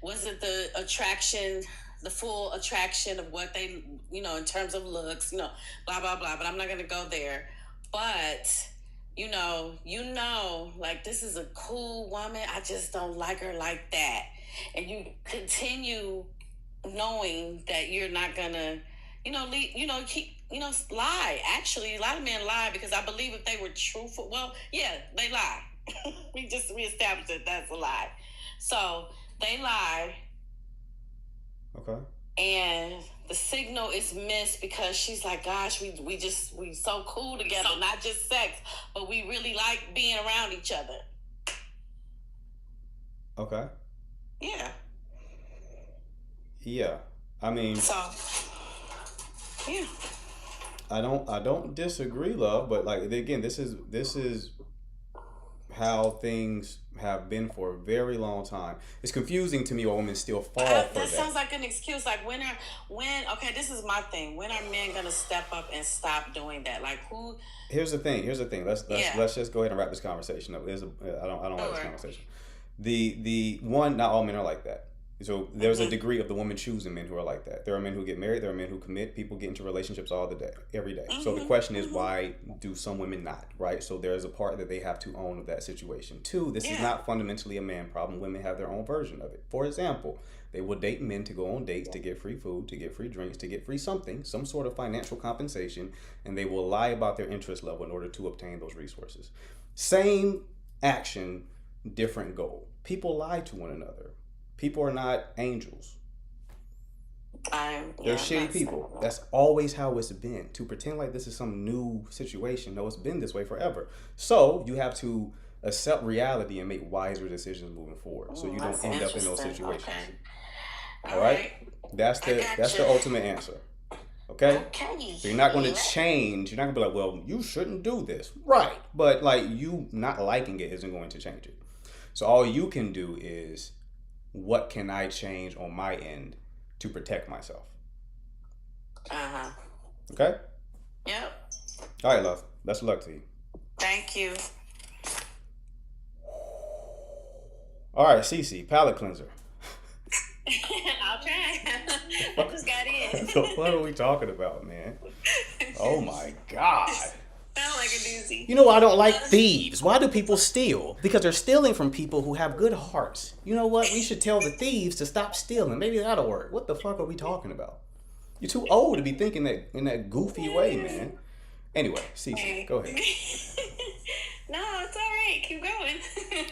S6: Wasn't the attraction, the full attraction of what they, in terms of looks, blah, blah, blah. But I'm not going to go there. But, like, this is a cool woman. I just don't like her like that. And you continue knowing that you're not gonna, lie. Actually, a lot of men lie because I believe if they were truthful, well, yeah, they lie. we established that that's a lie. So they lie.
S1: Okay.
S6: And the signal is missed because she's like, gosh, we so cool together, not just sex, but we really like being around each other.
S1: Okay.
S6: Yeah.
S1: Yeah. I mean,
S6: yeah.
S1: I don't disagree, love, but like again, this is how things have been for a very long time. It's confusing to me why women still fall for that.
S6: That sounds like an excuse. Like okay, this is my thing. When are men gonna step up and stop doing that? Like who? Here's
S1: the thing. Let's just go ahead and wrap this conversation up. I don't like this conversation. The one, not all men are like that. So there's a degree of the women choosing men who are like that. There are men who get married. There are men who commit. People get into relationships every day. So the question is, why do some women not, right? So there's a part that they have to own of that situation. Two, this is not fundamentally a man problem. Women have their own version of it. For example, they will date men to go on dates, to get free food, to get free drinks, to get free something, some sort of financial compensation, and they will lie about their interest level in order to obtain those resources. Same action, different goal. People lie to one another. People are not angels. They're shitty people. That's always how it's been. To pretend like this is some new situation, no, it's been this way forever. So you have to accept reality and make wiser decisions moving forward, so you don't end up in those situations. Okay. All right? That's the ultimate answer. Okay? So you're not going to change. You're not going to be like, well, you shouldn't do this. Right. But like you not liking it isn't going to change it. So all you can do is, what can I change on my end to protect myself? Okay?
S6: Yep.
S1: All right, love. Best of luck to you.
S6: Thank you.
S1: All right, Cece, palate cleanser.
S4: I'll try. I just got in.
S1: So what are we talking about, man? Oh my God.
S4: Sound like a doozy.
S7: You know why I don't like thieves? Why do people steal? Because they're stealing from people who have good hearts. You know what? We should tell the thieves to stop stealing. Maybe that'll work. What the fuck are we talking about? You're too old to be thinking that in that goofy way, man. Anyway, Cece, go ahead.
S4: No, it's all right. Keep going.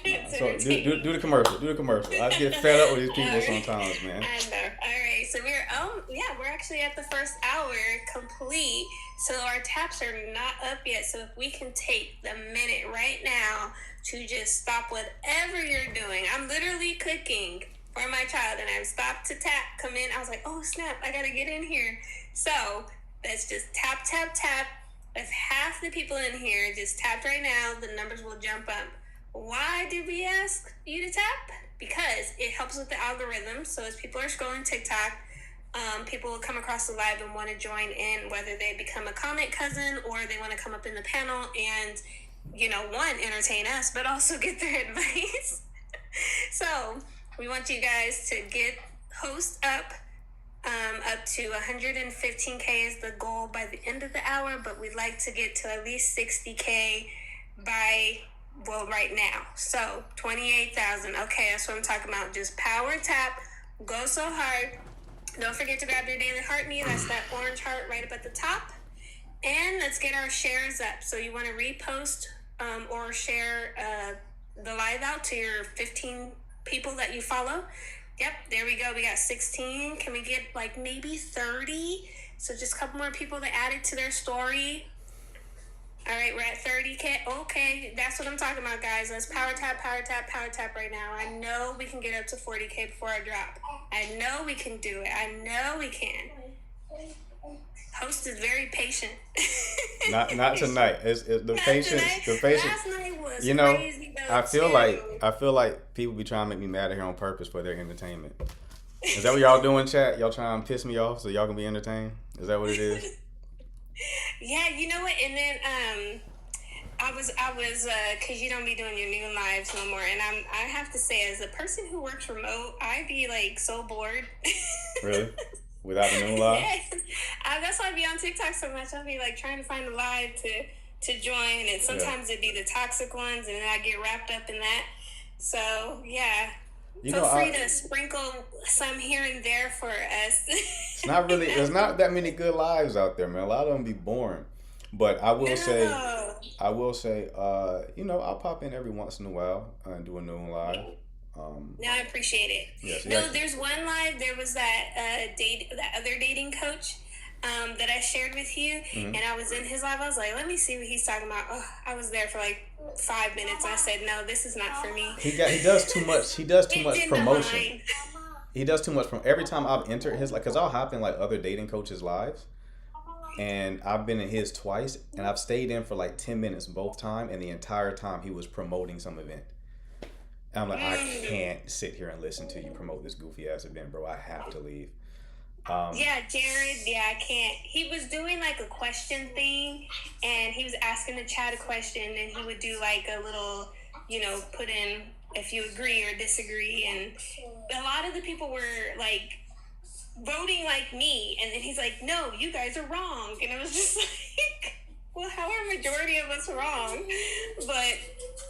S4: It's
S1: So
S4: entertaining.
S1: do the commercial. Do the commercial. I get fed up with these people sometimes, man.
S4: I know. All right. So we're actually at the first hour complete. So our taps are not up yet. So if we can take the minute right now to just stop whatever you're doing. I'm literally cooking for my child and I've stopped to tap, come in. I was like, oh snap, I gotta get in here. So let's just tap, tap, tap. If half the people in here just tapped right now, the numbers will jump up. Why did we ask you to tap? Because it helps with the algorithm. So as people are scrolling TikTok, people will come across the live and want to join in, whether they become a comment cousin or they want to come up in the panel and, one, entertain us, but also get their advice. So we want you guys to get host up to 115K is the goal by the end of the hour, but we'd like to get to at least 60K by, right now. So 28,000. Okay, that's what I'm talking about. Just power tap, go so hard. Don't forget to grab your daily heart me. That's that orange heart right up at the top. And let's get our shares up. So you want to repost or share the live out to your 15 people that you follow. Yep, there we go. We got 16. Can we get maybe 30? So just a couple more people to add it to their story. All right, we're at 30K. Okay, that's what I'm talking about, guys. Let's power tap, power tap, power tap right now. I know we can get up to 40K before I drop. I know we can do it. I know we can. Host is very patient.
S1: Not tonight. It's the patience.
S4: Tonight.
S1: The patience.
S4: Last night was
S1: You know,
S4: crazy though,
S1: I feel
S4: too.
S1: like people be trying to make me mad here on purpose for their entertainment. Is that what y'all doing, chat? Y'all trying to piss me off so y'all can be entertained? Is that what it is?
S4: Yeah, you know what? And then I was because you don't be doing your new lives no more, and I have to say, as a person who works remote, I be so bored.
S1: Really? Without the new live?
S4: Yes. That's why I be on TikTok so much. I'll be trying to find a live to join, and sometimes it'd be the toxic ones, and then I get wrapped up in that. So yeah. Feel free to sprinkle some here and there for us.
S1: It's not really. There's not that many good lives out there, man. A lot of them be boring. But I will say, I'll pop in every once in a while and do a new live.
S4: No, I appreciate it.
S1: Yes,
S4: there's one live. There was that other dating coach that I shared with you, and I was in his live. I was like, let me see what he's talking about. Oh, I was there for 5 minutes. I said, no, this is not for me.
S1: He does too much. He does too much promotion. He does too much from every time I've entered his because I'll hop in other dating coaches' lives, and I've been in his twice, and I've stayed in for 10 minutes both time, and the entire time he was promoting some event. And I'm like, I can't sit here and listen to you promote this goofy ass event, bro. I have to leave.
S4: Yeah, Jared. Yeah, I can't. He was doing a question thing, and he was asking the chat a question, and he would do a little, put in if you agree or disagree, and a lot of the people were voting like me, and then he's like, no, you guys are wrong, and it was just well, how are majority of us wrong? But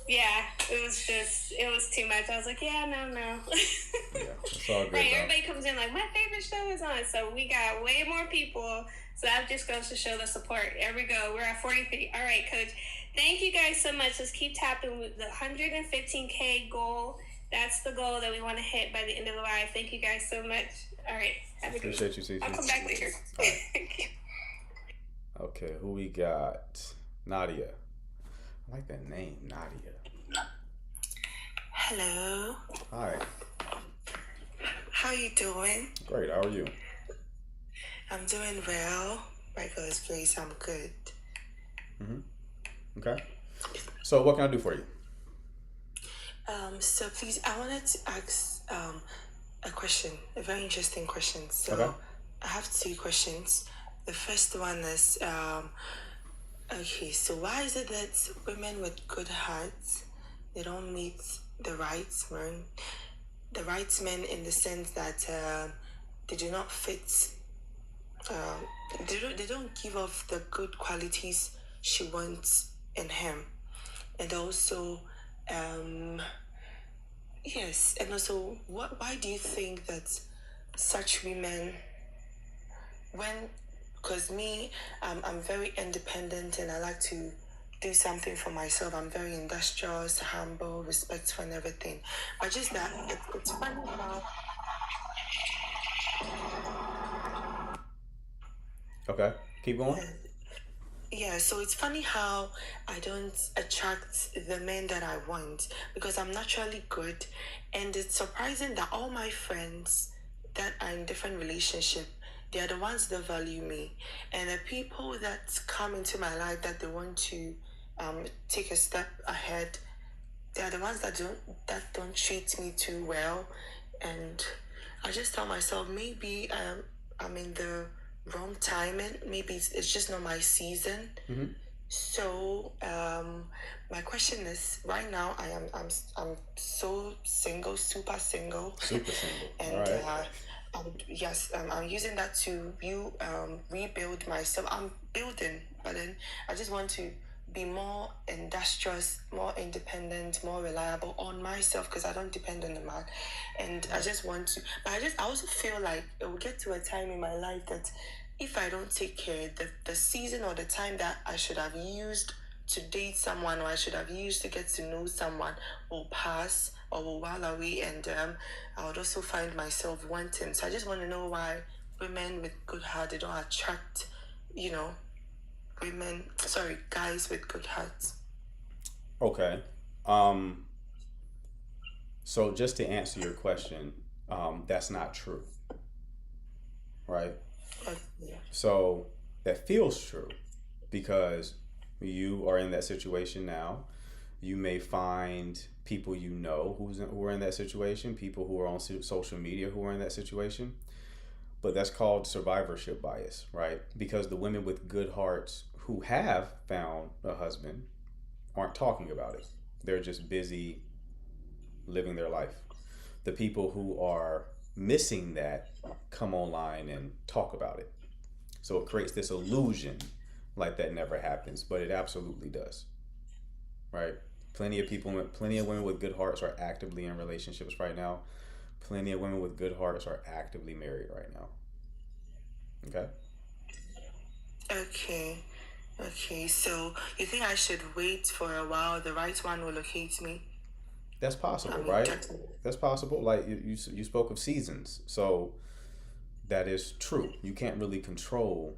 S4: yeah, it was too much. I was like, yeah, no.
S1: Yeah, it's all good.
S4: Right, everybody comes in my favorite show is on, so we got way more people. So that just goes to show the support. There we go. We're at 43. All right, Coach. Thank you guys so much. Let's keep tapping with the 115K goal. That's the goal that we want to hit by the end of the live. Thank you guys so much. All right. Have a good
S1: Appreciate you, Cece.
S4: I'll come back later. Thank you.
S1: Okay, who we got? Nadia. I like that name, Nadia.
S8: Hello.
S1: Hi.
S8: How you doing?
S1: Great. How are you?
S8: I'm doing well. By God's grace, I'm good.
S1: Okay. So, what can I do for you?
S8: So please, I wanted to ask a question, a very interesting question. So
S1: Okay.
S8: I have 2 questions. The first one is, okay, so why is it that women with good hearts, they don't meet the right man the right men in the sense that they do not fit. They don't give off the good qualities she wants in him, and also, yes, and also, why do you think that such women, when, because me, I'm very independent and I like to do something for myself. I'm very industrious, humble, respectful, and everything. But just that it's funny how.
S1: Okay, keep going.
S8: Yeah, so it's funny how I don't attract the men that I want because I'm naturally good, and it's surprising that all my friends that are in different relationship, they are the ones that value me, and the people that come into my life that they want to take a step ahead, they are the ones that don't treat me too well, and I just tell myself maybe I'm in the wrong timing. Maybe it's just not my season. So my question is, right now I'm so single, super single,
S1: Super single.
S8: and
S1: All right.
S8: yes, I'm using that to rebuild myself. I'm building, but then I just want to be more industrious, more independent, more reliable on myself because I don't depend on the man. And I just want to, but I also feel like it will get to a time in my life that if I don't take care, the season or the time that I should have used to date someone or I should have used to get to know someone will pass or will while away, and I would also find myself wanting. So I just want to know why women with good heart, they don't attract, guys with good hearts.
S1: Okay. So just to answer your question, that's not true, right?
S8: Yeah.
S1: So that feels true because you are in that situation now. You may find people you know who are in that situation, people who are on social media who are in that situation. But that's called survivorship bias, right? Because the women with good hearts who have found a husband aren't talking about it. They're just busy living their life. The people who are missing that come online and talk about it. So it creates this illusion like that never happens, but it absolutely does, right? Plenty of women with good hearts are actively in relationships right now. Plenty of women with good hearts are actively married right now. Okay?
S8: Okay, so you think I should wait for a while? The right one will locate me.
S1: That's possible, right? That's possible. Like you spoke of seasons. So that is true. You can't really control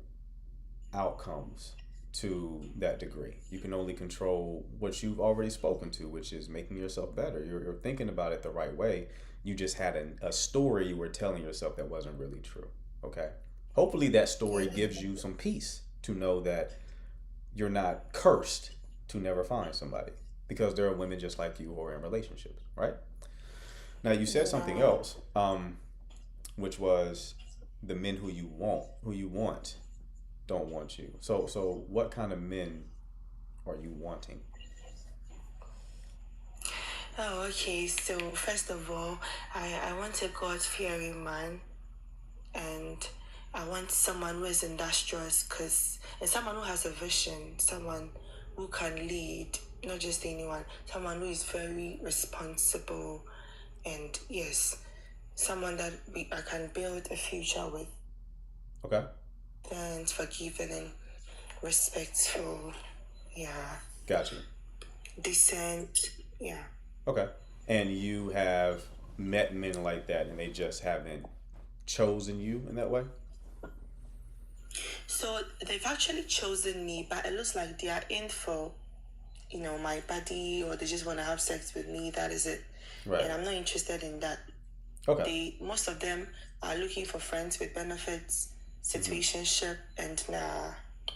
S1: outcomes to that degree. You can only control what you've already spoken to, which is making yourself better. You're thinking about it the right way. You just had a story you were telling yourself that wasn't really true. Okay? Hopefully that story gives you some peace to know that you're not cursed to never find somebody, because there are women just like you who are in relationships, right? Now you said something else, which was the men who you want don't want you. So what kind of men are you wanting?
S8: Oh, okay. So first of all, I want a God-fearing man, and I want someone who is industrious, and someone who has a vision, someone who can lead, not just anyone, someone who is very responsible, and yes, someone that I can build a future with.
S1: Okay.
S8: And forgiving and respectful, yeah.
S1: Got you.
S8: Decent, yeah.
S1: Okay. And you have met men like that and they just haven't chosen you in that way?
S8: So they've actually chosen me, but it looks like they are in for, my body, or they just want to have sex with me. That is it.
S1: Right.
S8: And I'm not interested in that.
S1: Okay.
S8: Most of them are looking for friends with benefits, situationship, and nah,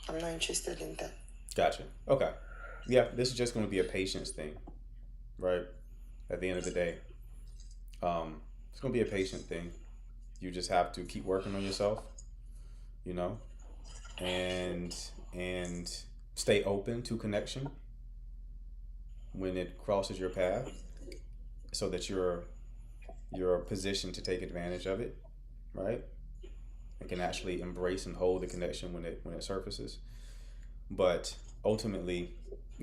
S8: I'm not interested in that.
S1: Gotcha. Okay. Yeah, this is just going to be a patience thing, right? At the end of the day, it's going to be a patient thing. You just have to keep working on yourself, and stay open to connection when it crosses your path, so that you're you're positioned to take advantage of it, right? And can actually embrace and hold the connection when it surfaces. But ultimately,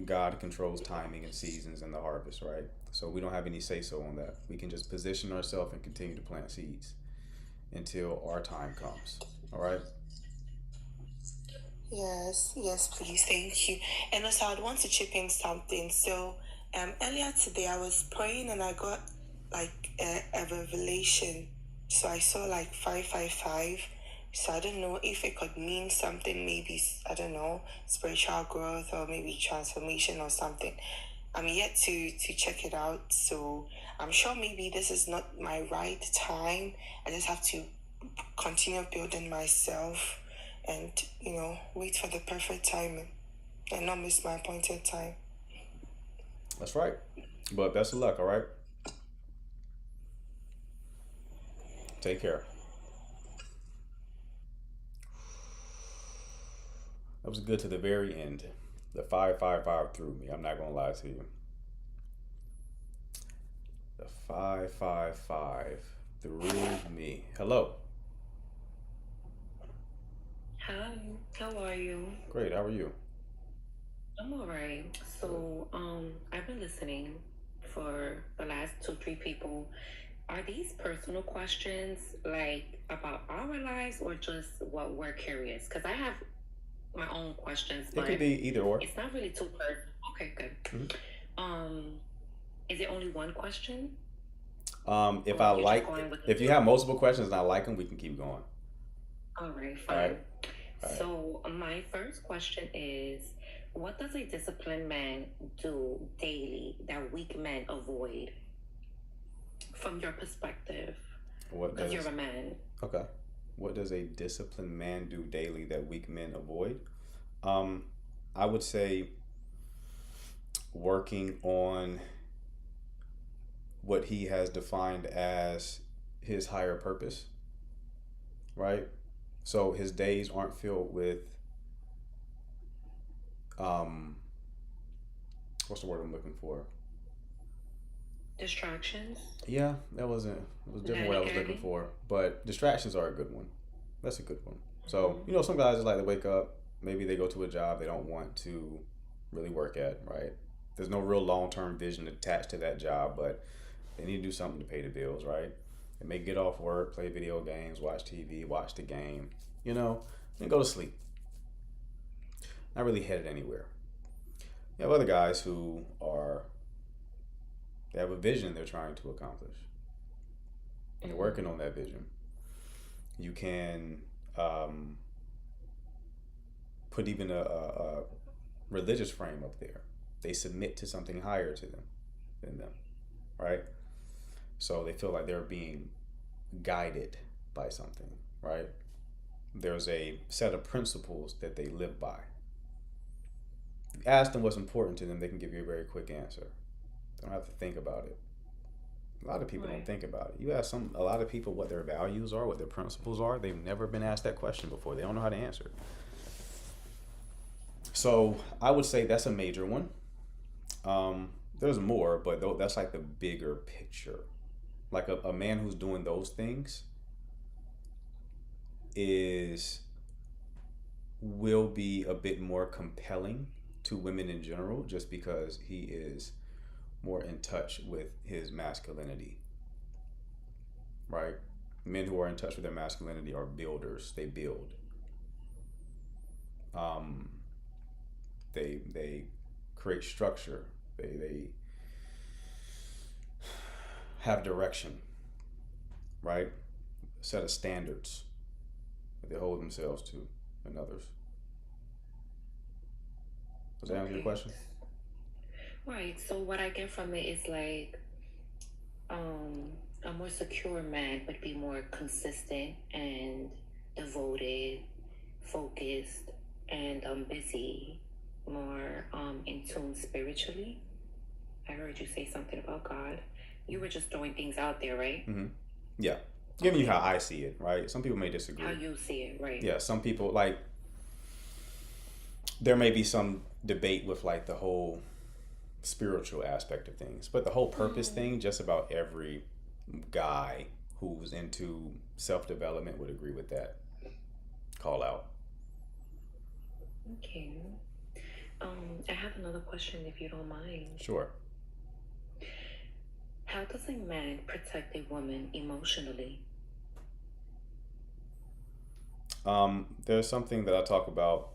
S1: God controls timing and seasons and the harvest, right? So we don't have any say-so on that. We can just position ourselves and continue to plant seeds until our time comes. All right?
S8: Yes, please, thank you. And also, I'd want to chip in something. So, earlier today, I was praying and I got like a revelation. So I saw like 555. So I don't know if it could mean something, maybe, I don't know, spiritual growth or maybe transformation or something. I'm yet to check it out. So I'm sure maybe this is not my right time. I just have to continue building myself and, wait for the perfect timing and not miss my appointed time.
S1: That's right. But best of luck, all right? Take care. That was good to the very end. The 555 threw me. I'm not going to lie to you. The 555 threw me. Hello.
S9: Hi, how are you?
S1: Great. How are you?
S9: I'm all right. So, I've been listening for the last 2-3 people. Are these personal questions like about our lives or just what we're curious? Because I have my own questions,
S1: It
S9: but
S1: could be either or.
S9: it's not really too personal. Okay, good. Is it only one question?
S1: If
S9: Or
S1: I
S9: you're
S1: like,
S9: just going with
S1: if you have multiple questions and I like them, we can keep going.
S9: All right,
S1: All right.
S9: fine.
S1: All right.
S9: So my first question is, what does a disciplined man do daily that weak men avoid? From your perspective,
S1: What
S9: because
S1: does
S9: you're a man.
S1: Okay. What does a disciplined man do daily that weak men avoid? I would say working on what he has defined as his higher purpose, right? So his days aren't filled with what's the word I'm looking for?
S9: Distractions.
S1: Yeah, it was a different word I was looking for, but distractions are a good one. That's a good one. So, some guys just like to wake up, maybe they go to a job they don't want to really work at, right? There's no real long-term vision attached to that job, but they need to do something to pay the bills, right? They may get off work, play video games, watch TV, watch the game, then go to sleep. Not really headed anywhere. You have other guys who they have a vision they're trying to accomplish. And they're working on that vision. You can put even a religious frame up there. They submit to something higher to them than them, right? So they feel like they're being guided by something, right? There's a set of principles that they live by. If you ask them what's important to them, they can give you a very quick answer. They don't have to think about it. A lot of people don't think about it. You ask a lot of people what their values are, what their principles are. They've never been asked that question before. They don't know how to answer it. So I would say that's a major one. There's more, but that's like the bigger picture. Like a man who's doing those things will be a bit more compelling to women in general, just because he is more in touch with his masculinity, right? Men who are in touch with their masculinity are builders. They build. They create structure. They have direction, right? A set of standards that they hold themselves to and others. Does that answer your question?
S9: Right. So what I get from it is like a more secure man would be more consistent and devoted, focused, and busy, more in tune spiritually. I heard you say something about God. You were just throwing things out there, right?
S1: Mm-hmm. Yeah. Giving you how I see it, right? Some people may disagree.
S9: How you see it, right?
S1: Yeah, some people, there may be some debate with the whole spiritual aspect of things, but the whole purpose thing, just about every guy who's into self-development would agree with that call out.
S9: Okay. I have another question if you don't mind.
S1: Sure.
S9: How does a man protect a woman emotionally?
S1: There's something that I talk about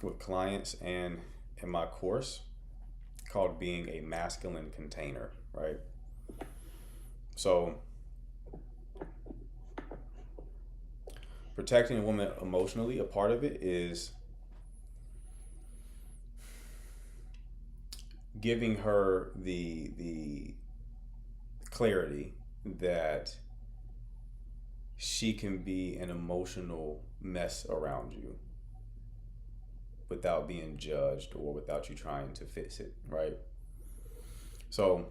S1: with clients and in my course called being a masculine container, right? So protecting a woman emotionally, a part of it is giving her the clarity that she can be an emotional mess around you without being judged or without you trying to fix it, right? So,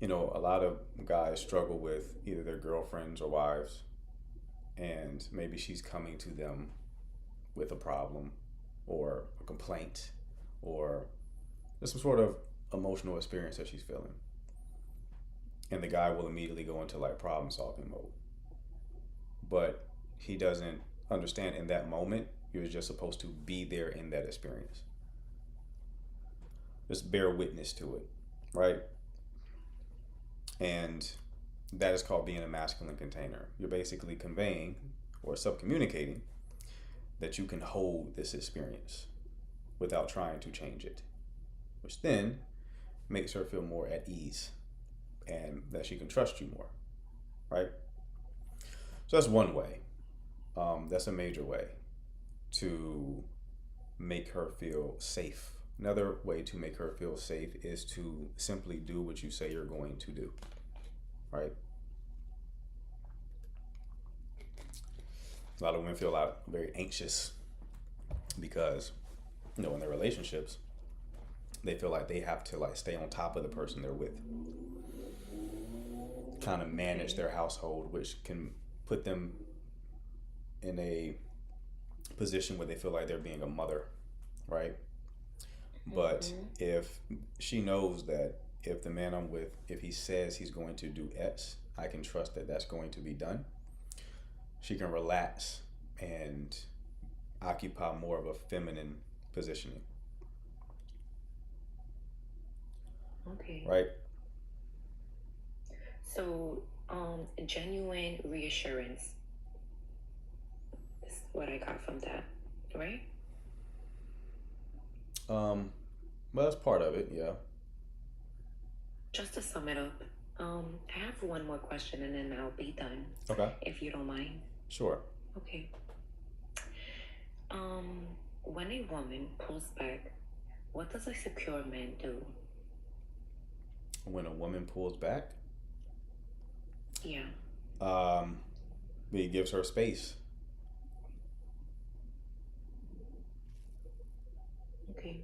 S1: you know, a lot of guys struggle with either their girlfriends or wives, and maybe she's coming to them with a problem or a complaint or just some sort of emotional experience that she's feeling. And the guy will immediately go into like problem solving mode. But he doesn't understand in that moment, you're just supposed to be there in that experience. Just bear witness to it, right? And that is called being a masculine container. You're basically conveying or subcommunicating that you can hold this experience without trying to change it, which then makes her feel more at ease and that she can trust you more, right? So that's one way. That's a major way to make her feel safe. Another way to make her feel safe is to simply do what you say you're going to do, right? A lot of women feel very anxious because, you know, in their relationships, they feel like they have to like stay on top of the person they're with, kind of manage their household, which can put them in a position where they feel like they're being a mother, right? But if she knows that if the man I'm with, if he says he's going to do X, I can trust that that's going to be done, she can relax and occupy more of a feminine positioning.
S9: Okay.
S1: Right?
S9: So, genuine reassurance is what I got from that, right?
S1: Well, that's part of it, yeah.
S9: Just to sum it up, I have one more question and then I'll be done.
S1: Okay.
S9: If you don't mind.
S1: Sure.
S9: Okay. When a woman pulls back, what does a secure man do?
S1: When a woman pulls back,
S9: Yeah.
S1: he gives her space.
S9: Okay.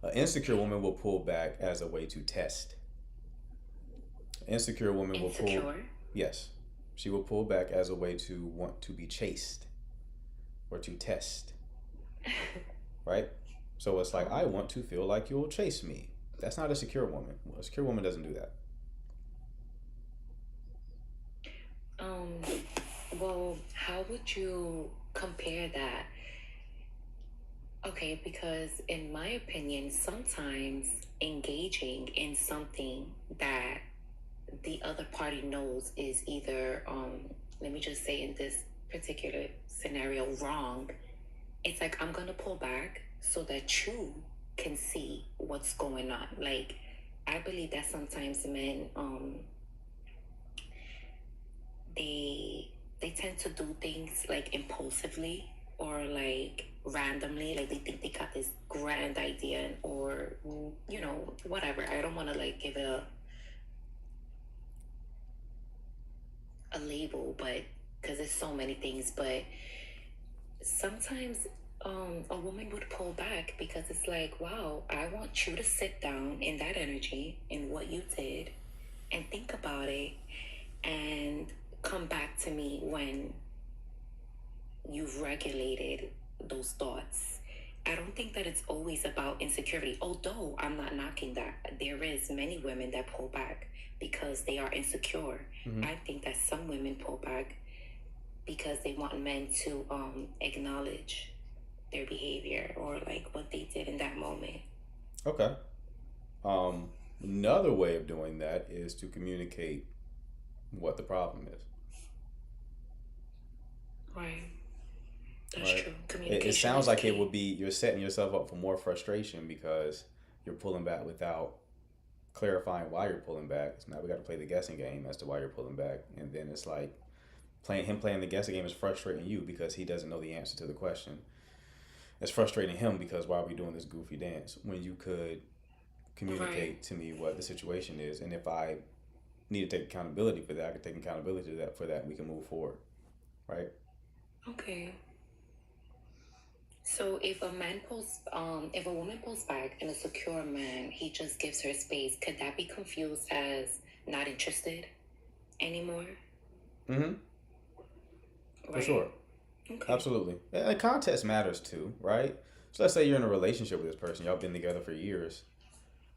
S1: An insecure woman will pull back as a way to test. An insecure woman will pull.
S9: Insecure?
S1: Yes, she will pull back as a way to want to be chased or to test. Right? So it's like, I want to feel like you'll chase me. That's not a secure woman. A secure woman doesn't do that.
S9: Well, how would you compare that? Okay, because in my opinion, sometimes engaging in something that the other party knows is either, let me just say in this particular scenario, wrong. It's like, I'm going to pull back so that you can see what's going on. Like, I believe that sometimes men, they tend to do things like impulsively or like randomly, like they think they got this grand idea or, you know, whatever. I don't want to like give it a label, but because there's so many things, but sometimes a woman would pull back because it's like, wow, I want you to sit down in that energy in what you did and think about it and come back to me when you've regulated those thoughts I don't think that it's always about insecurity, although I'm not knocking that. There is many women that pull back because they are insecure. I think that some women pull back because they want men to acknowledge their behavior or like what they did in that moment.
S1: Okay. Another way of doing that is to communicate what the problem is.
S9: Right. That's
S1: Right.
S9: true.
S1: It
S9: Communication
S1: sounds
S9: is
S1: like
S9: key.
S1: it would be you're setting yourself up for more frustration because you're pulling back without clarifying why you're pulling back. So now we got to play the guessing game as to why you're pulling back, and then it's like playing the guessing game is frustrating you because he doesn't know the answer to the question. It's frustrating him because why are we doing this goofy dance when you could communicate to me what the situation is, and if I need to take accountability for that, I can take accountability to that for that, and we can move forward, right?
S9: Okay. So if if a woman pulls back and a secure man, he just gives her space, could that be confused as not interested anymore?
S1: Mm-hmm. For
S9: Right.
S1: sure.
S9: Okay.
S1: Absolutely. And context matters too, right? So let's say you're in a relationship with this person, y'all been together for years,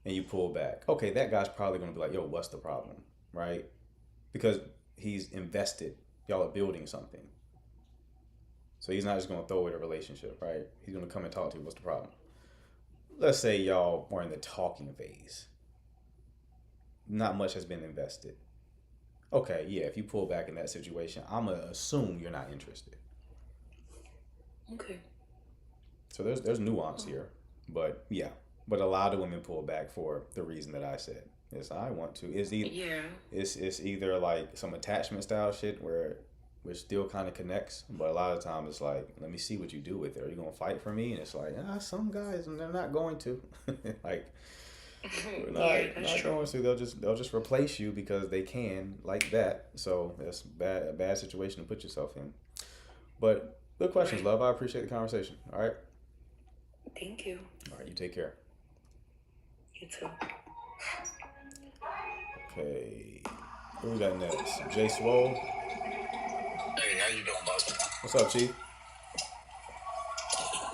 S1: and you pull back. Okay, that guy's probably gonna be like, yo, what's the problem? Right? Because he's invested. Y'all are building something. So he's not just gonna throw away the relationship, right? He's gonna come and talk to you. What's the problem? Let's say y'all are in the talking phase. Not much has been invested. Okay, yeah, if you pull back in that situation, I'm gonna assume you're not interested.
S9: Okay.
S1: So there's nuance here, but yeah, but a lot of women pull back for the reason that I said. Yes, I want to.
S9: Yeah.
S1: It's either like some attachment style shit where which still kind of connects, but a lot of times it's like, let me see what you do with it. Are you gonna fight for me? And it's like, some guys they're not going to, like we're
S9: Yeah, that's
S1: not
S9: true.
S1: going to. They'll just replace you because they can like that. So that's a bad situation to put yourself in. But good questions,
S9: Right.
S1: love. I appreciate the conversation. All right,
S9: Thank you.
S1: all right. You take care.
S9: You too.
S1: Okay, who we got next? Jay Swole.
S10: Hey, how you doing, Buster?
S1: What's up, Chief?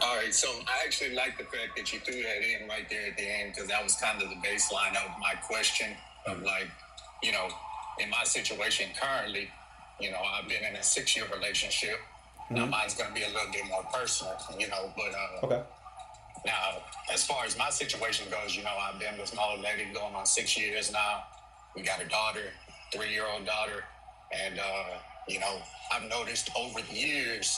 S10: All right, so I actually like the fact that you threw that in right there at the end because that was kind of the baseline of my question of like, you know, in my situation currently, you know, I've been in a 6-year relationship. Now mine's gonna be a little bit more personal, you know, but
S1: Okay.
S10: now as far as my situation goes, you know, I've been with my old lady going on 6 years now. We got a daughter, 3-year-old daughter, and you know, I've noticed over the years.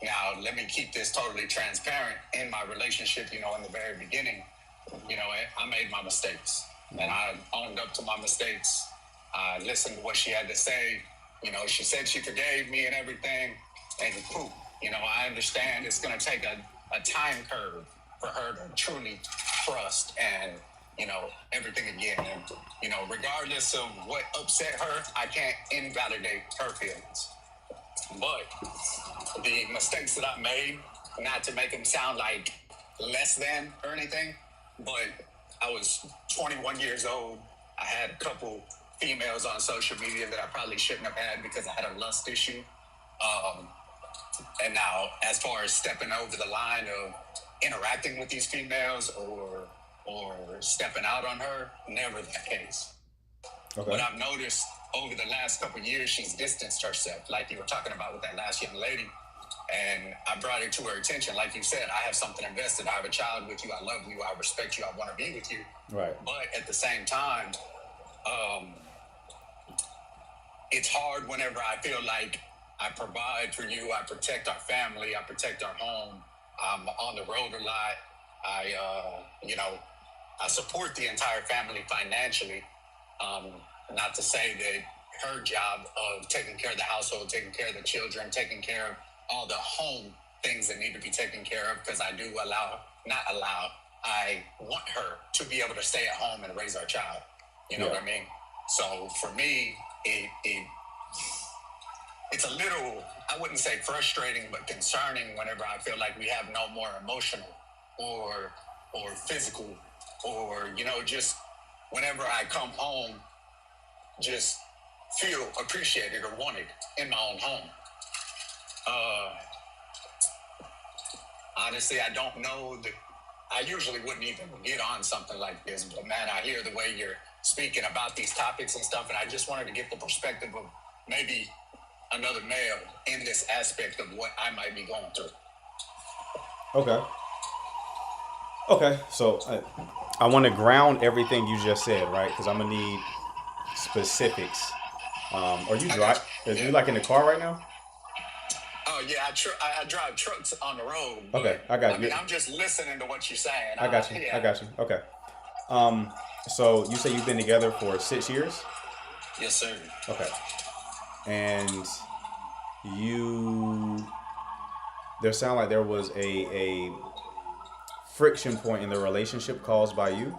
S10: Now, let me keep this totally transparent. In my relationship, you know, in the very beginning, you know, I made my mistakes, and I owned up to my mistakes. I listened to what she had to say. You know, she said she forgave me and everything, and poof, you know, I understand it's going to take a time curve for her to truly trust and, you know, everything again. And, you know, regardless of what upset her, I can't invalidate her feelings. But the mistakes that I made, not to make them sound like less than or anything, but I was 21 years old. I had a couple females on social media that I probably shouldn't have had because I had a lust issue. And now, as far as stepping over the line of interacting with these females or stepping out on her, never that case.
S1: Okay.
S10: What I've noticed over the last couple of years, she's distanced herself, like you were talking about with that last young lady. And I brought it to her attention. Like you said, I have something invested. I have a child with you. I love you. I respect you. I want to be with you.
S1: Right.
S10: But at the same time, it's hard whenever I feel like I provide for you. I protect our family. I protect our home. I'm on the road a lot. You know, I support the entire family financially. Not to say that her job of taking care of the household, taking care of the children, taking care of all the home things that need to be taken care of, because I do I want her to be able to stay at home and raise our child. You know what I mean? So for me, it's a little, I wouldn't say frustrating, but concerning whenever I feel like we have no more emotional or physical, or, you know, just whenever I come home, just feel appreciated or wanted in my own home. honestly, I don't know that. I usually wouldn't even get on something like this, but man, I hear the way you're speaking about these topics and stuff, and I just wanted to get the perspective of maybe another male in this aspect of what I might be going through.
S7: Okay. Okay. So I want to ground everything you just said, right? Because I'm gonna need specifics. Are you drive? Are you like in the car right now?
S10: Oh yeah, I drive trucks on the road.
S7: Okay, I got you.
S10: I mean, I'm just listening to what you're saying.
S7: I got you.
S10: Yeah.
S7: I got you. Okay. So you say you've been together for 6 years?
S10: Yes, sir.
S7: Okay. And there sound like there was a friction point in the relationship caused by you?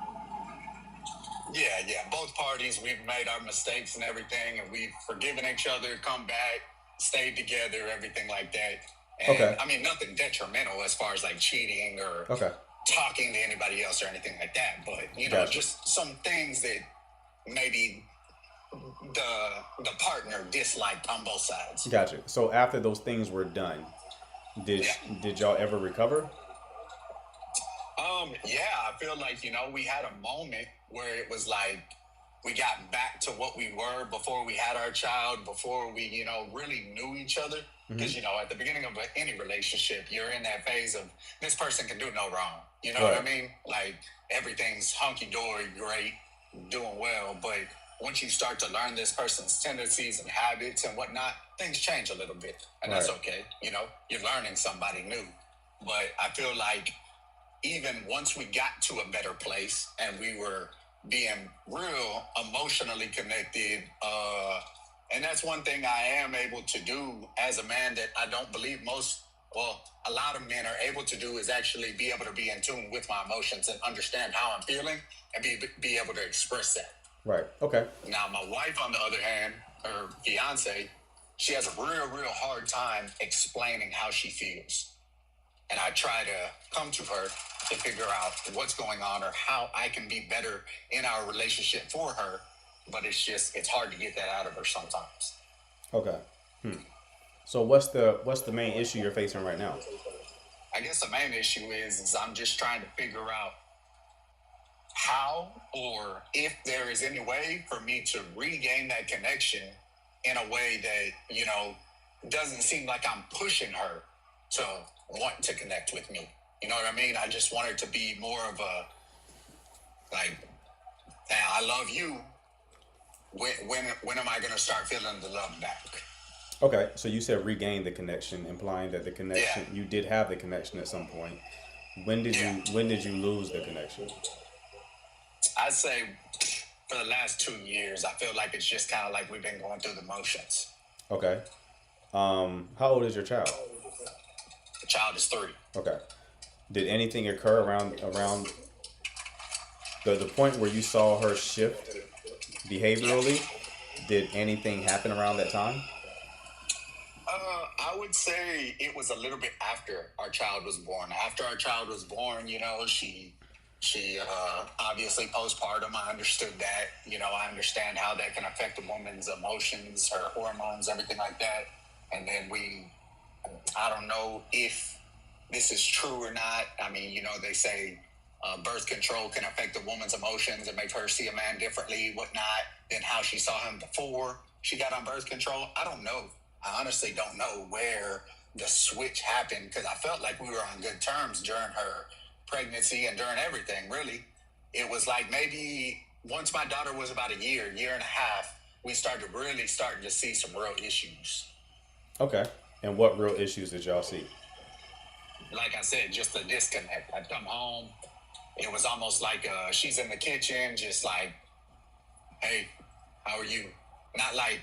S10: Yeah. Both parties, we've made our mistakes and everything, and we've forgiven each other, come back, stayed together, everything like that. And,
S7: Okay.
S10: I mean, nothing detrimental as far as like cheating or
S7: Okay.
S10: talking to anybody else or anything like that. But, you know,
S7: Gotcha.
S10: just some things that maybe the partner disliked on both sides.
S7: Gotcha. So after those things were done, did y'all ever recover?
S10: Yeah, I feel like, you know, we had a moment where it was like we got back to what we were before we had our child, before we, you know, really knew each other. Because, you know, at the beginning of any relationship, you're in that phase of this person can do no wrong. You know what I mean? Like everything's hunky-dory, great, doing well. But once you start to learn this person's tendencies and habits and whatnot, things change a little bit. And that's okay. You know, you're learning somebody new. But I feel like even once we got to a better place and we were being real emotionally connected, and that's one thing I am able to do as a man that I don't believe a lot of men are able to do, is actually be able to be in tune with my emotions and understand how I'm feeling and be able to express that.
S7: Right. Okay.
S10: Now, my wife, on the other hand, her fiance, she has a real hard time explaining how she feels. And I try to come to her to figure out what's going on or how I can be better in our relationship for her. But it's hard to get that out of her sometimes.
S7: Okay. So what's the main issue you're facing right now?
S10: I guess the main issue is I'm just trying to figure out how, or if there is any way for me to regain that connection in a way that, you know, doesn't seem like I'm pushing her to want to connect with me. You know what I mean? I just want her to be more of a, like, hey, I love you. When am I going to start feeling the love back?
S7: Okay, so you said regain the connection, implying that the connection, you did have the connection at some point. When did you lose the connection?
S10: I'd say for the last 2 years. I feel like it's just kind of like we've been going through the motions.
S7: Okay. How old is your child?
S10: The child is 3.
S7: Okay. Did anything occur around the point where you saw her shift behaviorally? Did anything happen around that time?
S10: I would say it was a little bit after our child was born. After our child was born, you know, she obviously postpartum. I understood that. You know, I understand how that can affect a woman's emotions, her hormones, everything like that. And then I don't know if this is true or not. I mean, you know, they say birth control can affect a woman's emotions and make her see a man differently, whatnot, than how she saw him before she got on birth control. I don't know. I honestly don't know where the switch happened, because I felt like we were on good terms during her pregnancy and during everything, really. It was like maybe once my daughter was about a year and a half, we started to see some real issues.
S7: Okay. And what real issues did y'all see?
S10: Like I said, just the disconnect. I'd come home. It was almost like she's in the kitchen, just like, hey, how are you? Not like,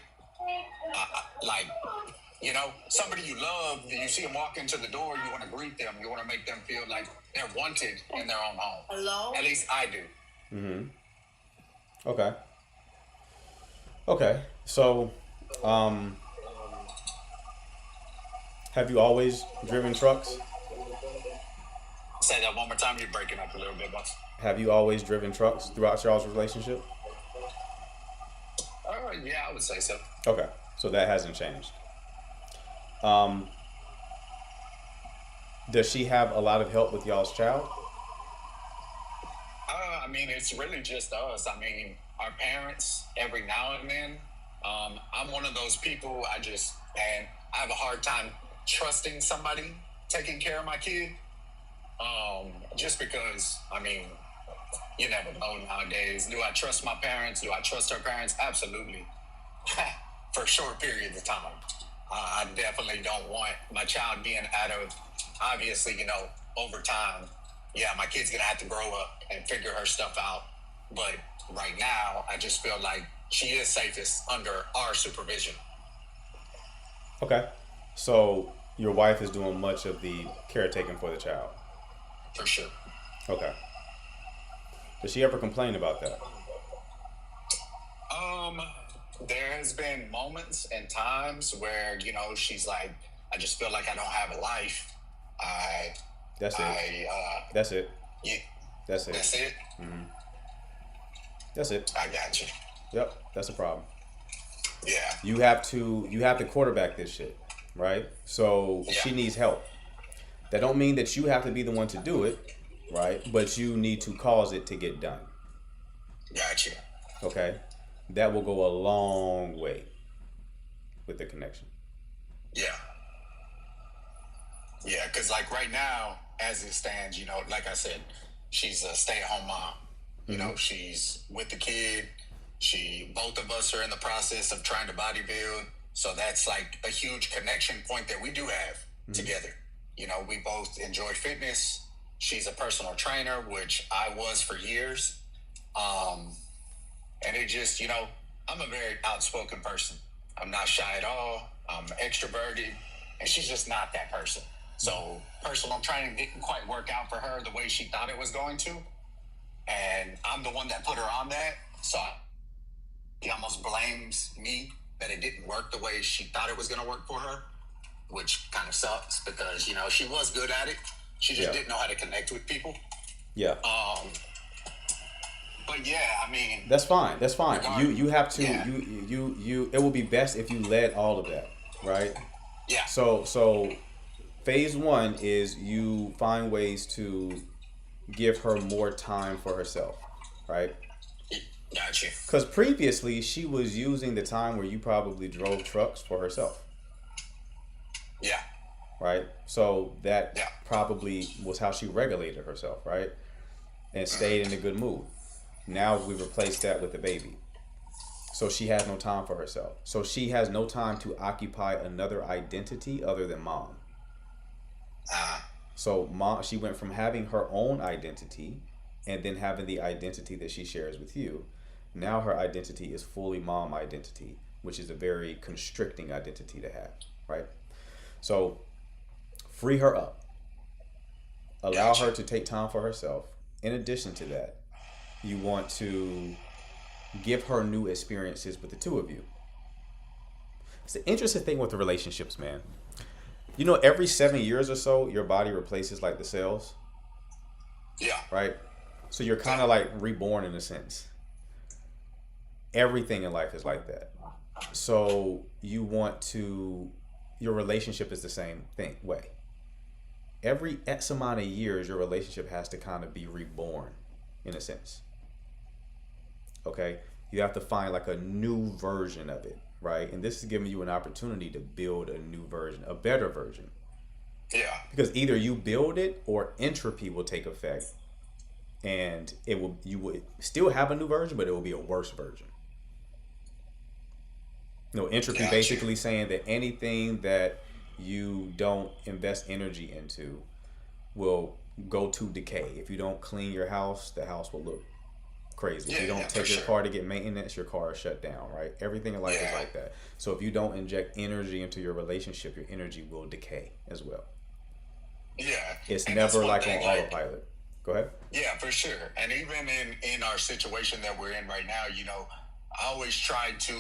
S10: you know, somebody you love, you see them walk into the door, you want to greet them. You want to make them feel like they're wanted in their own home.
S8: Hello?
S10: At least I do.
S7: Mm-hmm. Okay. Okay. So, have you always driven trucks?
S10: Say that one more time. You're breaking up a little bit, boss.
S7: Have you always driven trucks throughout y'all's relationship?
S10: Yeah, I would say so.
S1: Does she have a lot of help with y'all's child?
S10: I mean, it's really just us. I mean, our parents, every now and then. I'm one of those people, and I have a hard time trusting somebody taking care of my kid. Just because, I mean, you never know nowadays. Do I trust my parents? Do I trust her parents? Absolutely. For short periods of time. I definitely don't want my child being out of, obviously, over time. Yeah, my kid's going to have to grow up and figure her stuff out. But right now, I just feel like she is safest under our supervision.
S1: Okay. So your wife is doing much of the caretaking for the child?
S10: For sure.
S1: Okay. Does she ever complain about that?
S10: There has been moments and times where, she's like, I just feel like I don't have a life.
S1: That's it. That's it.
S10: Yeah.
S1: That's it.
S10: That's it?
S1: Mm-hmm. That's it.
S10: I got you.
S1: Yep. That's a problem.
S10: Yeah.
S1: You have to quarterback this shit, right? So she needs help. That don't mean that you have to be the one to do it, right? But you need to cause it to get done.
S10: Gotcha.
S1: Okay? That will go a long way with the connection.
S10: Yeah. Yeah, because like right now, as it stands, like I said, she's a stay-at-home mom.
S1: Mm-hmm.
S10: She's with the kid. Both of us are in the process of trying to bodybuild. So that's like a huge connection point that we do have together. We both enjoy fitness. She's a personal trainer, which I was for years. And it just, I'm a very outspoken person. I'm not shy at all. I'm extroverted, and she's just not that person. So personal training didn't quite work out for her the way she thought it was going to. And I'm the one that put her on that. So she almost blames me that it didn't work the way she thought it was going to work for her, which kind of sucks because, she was good at it. She just didn't know how to connect with people.
S1: Yeah.
S10: But yeah, I mean,
S1: that's fine. You have to you it will be best if you led all of that, right?
S10: Yeah.
S1: So phase 1 is you find ways to give her more time for herself, right?
S10: Gotcha.
S1: Because previously she was using the time where you probably drove trucks for herself.
S10: Yeah.
S1: Right? So that probably was how she regulated herself, right? And stayed in a good mood. Now we replaced that with the baby. So she has no time for herself. So she has no time to occupy another identity other than mom. So mom, she went from having her own identity and then having the identity that she shares with you. Now her identity is fully mom identity, which is a very constricting identity to have, right? So free her up. Allow her to take time for herself. In addition to that, you want to give her new experiences with the two of you. It's an interesting thing with the relationships, man. Every 7 years or so, your body replaces like the cells.
S10: Yeah.
S1: Right? So you're kind of like reborn in a sense. Everything in life is like that. So your relationship is the same way. Every X amount of years, your relationship has to kind of be reborn in a sense. Okay? You have to find like a new version of it, right? And this is giving you an opportunity to build a new version, a better version.
S10: Yeah.
S1: Because either you build it or entropy will take effect, and you would still have a new version, but it will be a worse version. Entropy basically saying that anything that you don't invest energy into will go to decay. If you don't clean your house, the house will look crazy. If you don't take your car to get maintenance, your car is shut down, right? Everything in life is like that. So if you don't inject energy into your relationship, your energy will decay as well.
S10: Yeah.
S1: It's never like on autopilot. Go ahead.
S10: Yeah, for sure. And even in our situation that we're in right now, I always try to,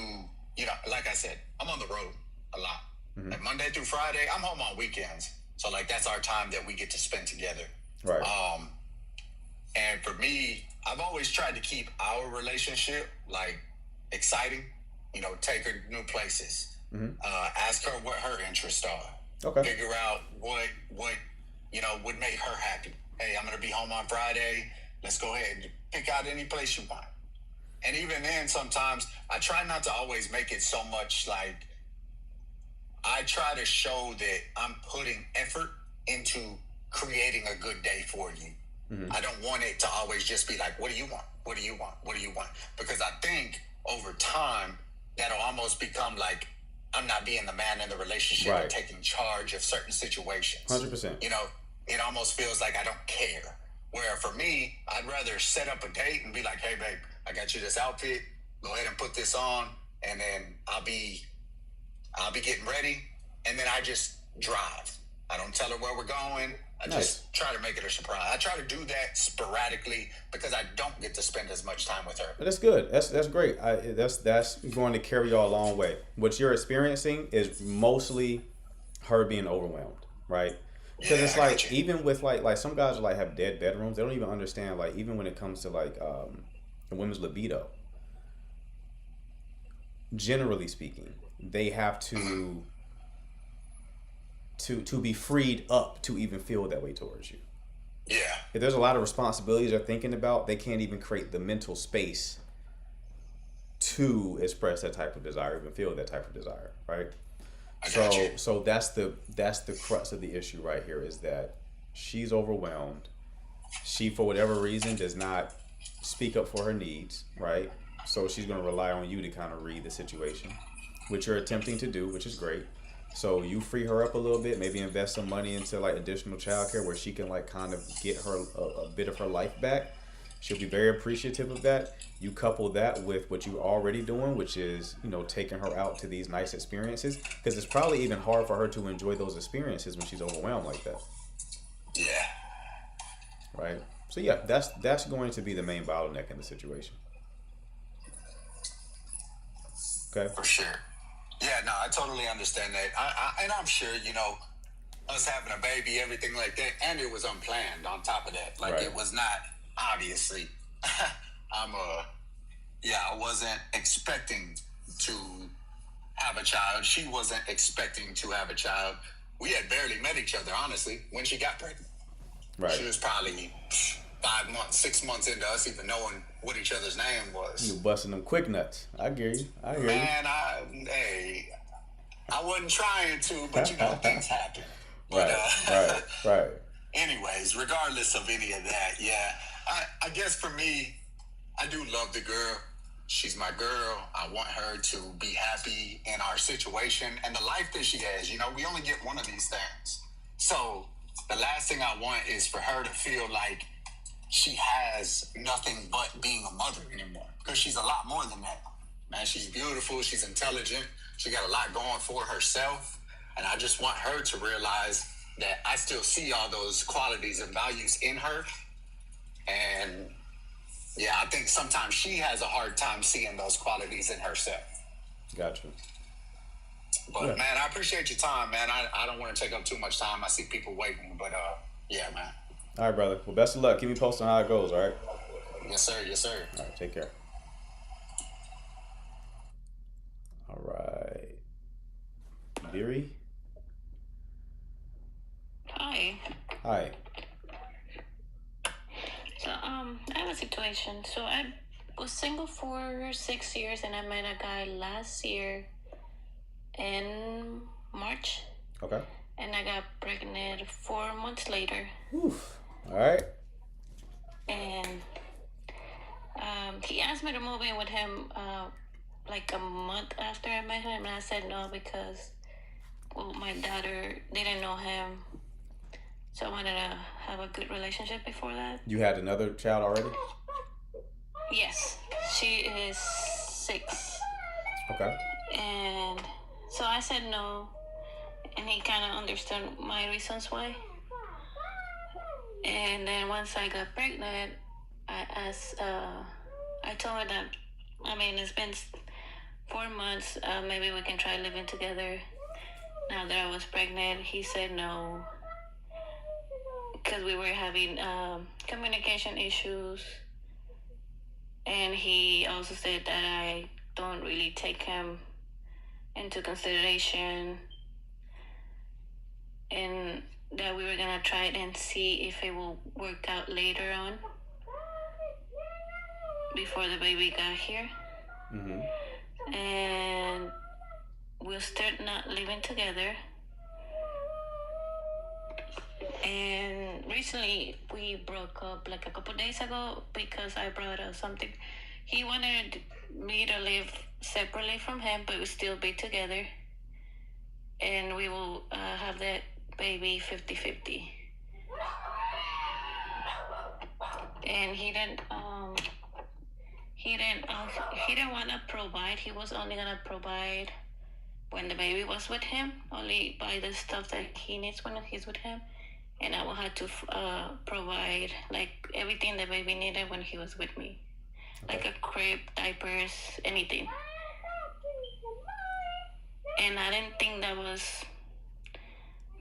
S10: like I said, I'm on the road a lot.
S1: Mm-hmm.
S10: Like Monday through Friday, I'm home on weekends. So like that's our time that we get to spend together.
S1: Right.
S10: And for me, I've always tried to keep our relationship like exciting. Take her new places. Mm-hmm. Ask her what her interests are.
S1: Okay.
S10: Figure out what would make her happy. Hey, I'm going to be home on Friday. Let's go ahead and pick out any place you want. And even then, sometimes I try not to always make it so much like, I try to show that I'm putting effort into creating a good day for you. Mm-hmm. I don't want it to always just be like, what do you want? What do you want? What do you want? Because I think over time, that'll almost become like, I'm not being the man in the relationship and taking charge of certain situations.
S1: 100%.
S10: It almost feels like I don't care. Where for me, I'd rather set up a date and be like, hey, babe, I got you this outfit. Go ahead and put this on. And then I'll be getting ready. And then I just drive. I don't tell her where we're going. I just try to make it a surprise. I try to do that sporadically because I don't get to spend as much time with her.
S1: That's good. That's great. That's going to carry you a long way. What you're experiencing is mostly her being overwhelmed, right? Because it's like, even with like some guys are like have dead bedrooms. They don't even understand, like, even when it comes to like a women's libido. Generally speaking, they have to be freed up to even feel that way towards you.
S10: Yeah.
S1: If there's a lot of responsibilities they're thinking about, they can't even create the mental space to express that type of desire, even feel that type of desire, right? So that's the crux of the issue right here, is that she's overwhelmed. She, for whatever reason, does not speak up for her needs, right? So she's going to rely on you to kind of read the situation, which you're attempting to do, which is great. So you free her up a little bit, maybe invest some money into like additional childcare where she can like kind of get her a bit of her life back. She'll be very appreciative of that. You couple that with what you're already doing, which is, taking her out to these nice experiences, because it's probably even hard for her to enjoy those experiences when she's overwhelmed like that.
S10: Yeah.
S1: Right. So yeah, that's going to be the main bottleneck in the situation. Okay.
S10: For sure. Yeah, no, I totally understand that. And I'm sure, us having a baby, everything like that, and it was unplanned on top of that. Like, It was not, obviously, I wasn't expecting to have a child. She wasn't expecting to have a child. We had barely met each other, honestly, when she got pregnant.
S1: Right.
S10: She was probably 5 months, 6 months into us even knowing what each other's name was.
S1: You busting them quick nuts. I hear you.
S10: Man, I wasn't trying to, but things happen. But,
S1: right.
S10: Anyways, regardless of any of that, yeah, I guess for me, I do love the girl. She's my girl. I want her to be happy in our situation and the life that she has. We only get one of these things. So the last thing I want is for her to feel like she has nothing but being a mother anymore, because she's a lot more than that. Man, she's beautiful. She's intelligent. She got a lot going for herself. And I just want her to realize that I still see all those qualities and values in her. And yeah, I think sometimes she has a hard time seeing those qualities in herself.
S1: Gotcha.
S10: But man, I appreciate your time, man. I don't want to take up too much time. I see people waiting, but yeah, man.
S1: All right, brother. Well, best of luck. Keep me posted on how it goes, all right?
S10: Yes, sir. Yes, sir.
S1: All right, take care. All right. Beery?
S11: Hi.
S1: Hi.
S11: So, I have a situation. So, I was single for 6 years, and I met a guy last year in March.
S1: Okay.
S11: And I got pregnant 4 months later.
S1: Oof. All right.
S11: And he asked me to move in with him like a month after I met him, and I said no because, my daughter didn't know him. So I wanted to have a good relationship before that.
S1: You had another child already?
S11: Yes. She is 6.
S1: Okay.
S11: And so I said no, and he kind of understood my reasons why. And then once I got pregnant, I told her that, it's been 4 months, maybe we can try living together. Now that I was pregnant, he said no, because we were having communication issues. And he also said that I don't really take him into consideration. And that we were gonna try it and see if it will work out later on, before the baby got here.
S1: Mm-hmm.
S11: And we'll start not living together. And recently we broke up like a couple days ago because I brought up something. He wanted me to live separately from him, but we still be together. And we will have that baby 50-50. And he didn't want to provide. He was only gonna provide when the baby was with him, only buy the stuff that he needs when he's with him, and I will have to provide like everything the baby needed when he was with me, like a crib, diapers, anything. And I didn't think that was,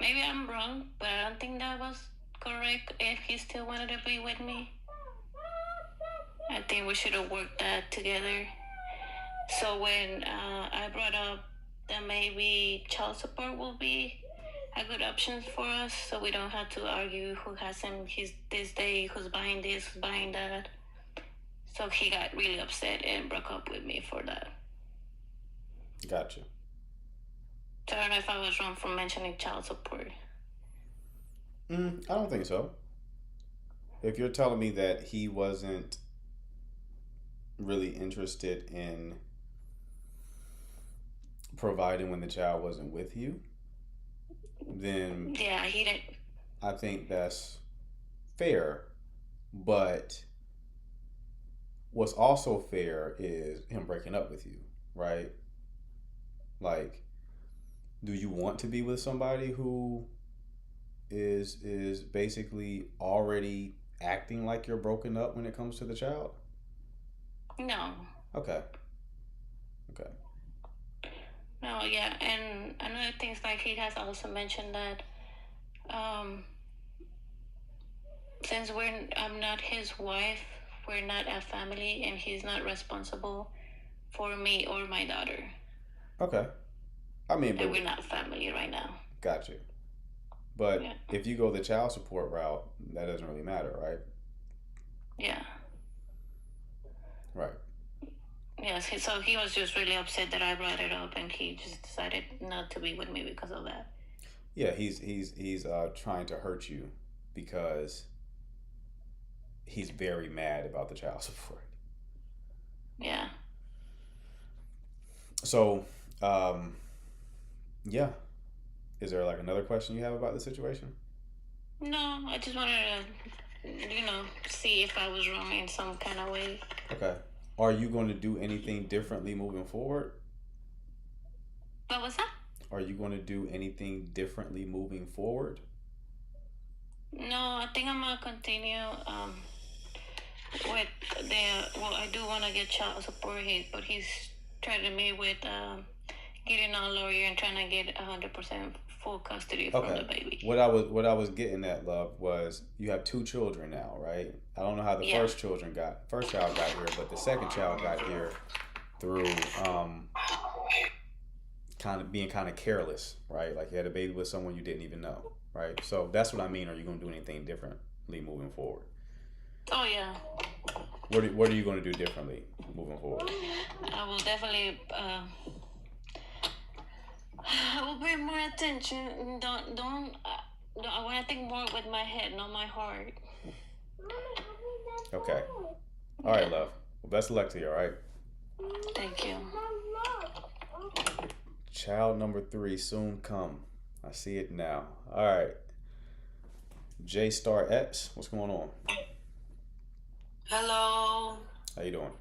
S11: maybe I'm wrong, but I don't think that was correct if he still wanted to be with me. I think we should have worked that together. So when I brought up that maybe child support will be a good option for us, so we don't have to argue who has him this day, who's buying this, who's buying that. So he got really upset and broke up with me for that.
S1: Gotcha.
S11: So I don't know if I was wrong for mentioning child support.
S1: I don't think so. If you're telling me that he wasn't really interested in providing when the child wasn't with you, then
S11: yeah, he didn't.
S1: I think that's fair. But what's also fair is him breaking up with you, right? Like, do you want to be with somebody who is basically already acting like you're broken up when it comes to the child?
S11: No.
S1: Okay.
S11: No, yeah, and another thing is like he has also mentioned that since I'm not his wife, we're not a family, and he's not responsible for me or my daughter.
S1: Okay. I mean, but
S11: we're not family right now.
S1: Gotcha. But if you go the child support route, that doesn't really matter, right?
S11: Yeah.
S1: Right.
S11: Yes, so he was just really upset that I brought it up, and he just decided not to be with me because of that.
S1: Yeah, he's trying to hurt you because he's very mad about the child support.
S11: Yeah.
S1: So, yeah. Is there like another question you have about the situation?
S11: No, I just wanted to, see if I was wrong in some kind of way.
S1: Okay. Are you going to do anything differently moving forward?
S11: What was that?
S1: Are you going to do anything differently moving forward?
S11: No, I think I'm gonna continue with I do want to get child support, but he's trying to me with getting a lawyer and trying to get 100% full custody from the baby.
S1: What I was getting at, love, was you have 2 children now, right? I don't know how the first child got here, but the second child got here through being kind of careless, right? Like you had a baby with someone you didn't even know, right? So that's what I mean. Are you going to do anything differently moving forward?
S11: Oh yeah.
S1: What are you going to do differently moving forward?
S11: I will definitely. I will pay more attention. I want to think more with my head, not my heart.
S1: Okay. All right, love. Well, best of luck to you, all right?
S11: Thank you.
S1: Child number 3 soon come. I see it now. All right. J Star X, what's going on?
S8: Hello.
S1: How you doing?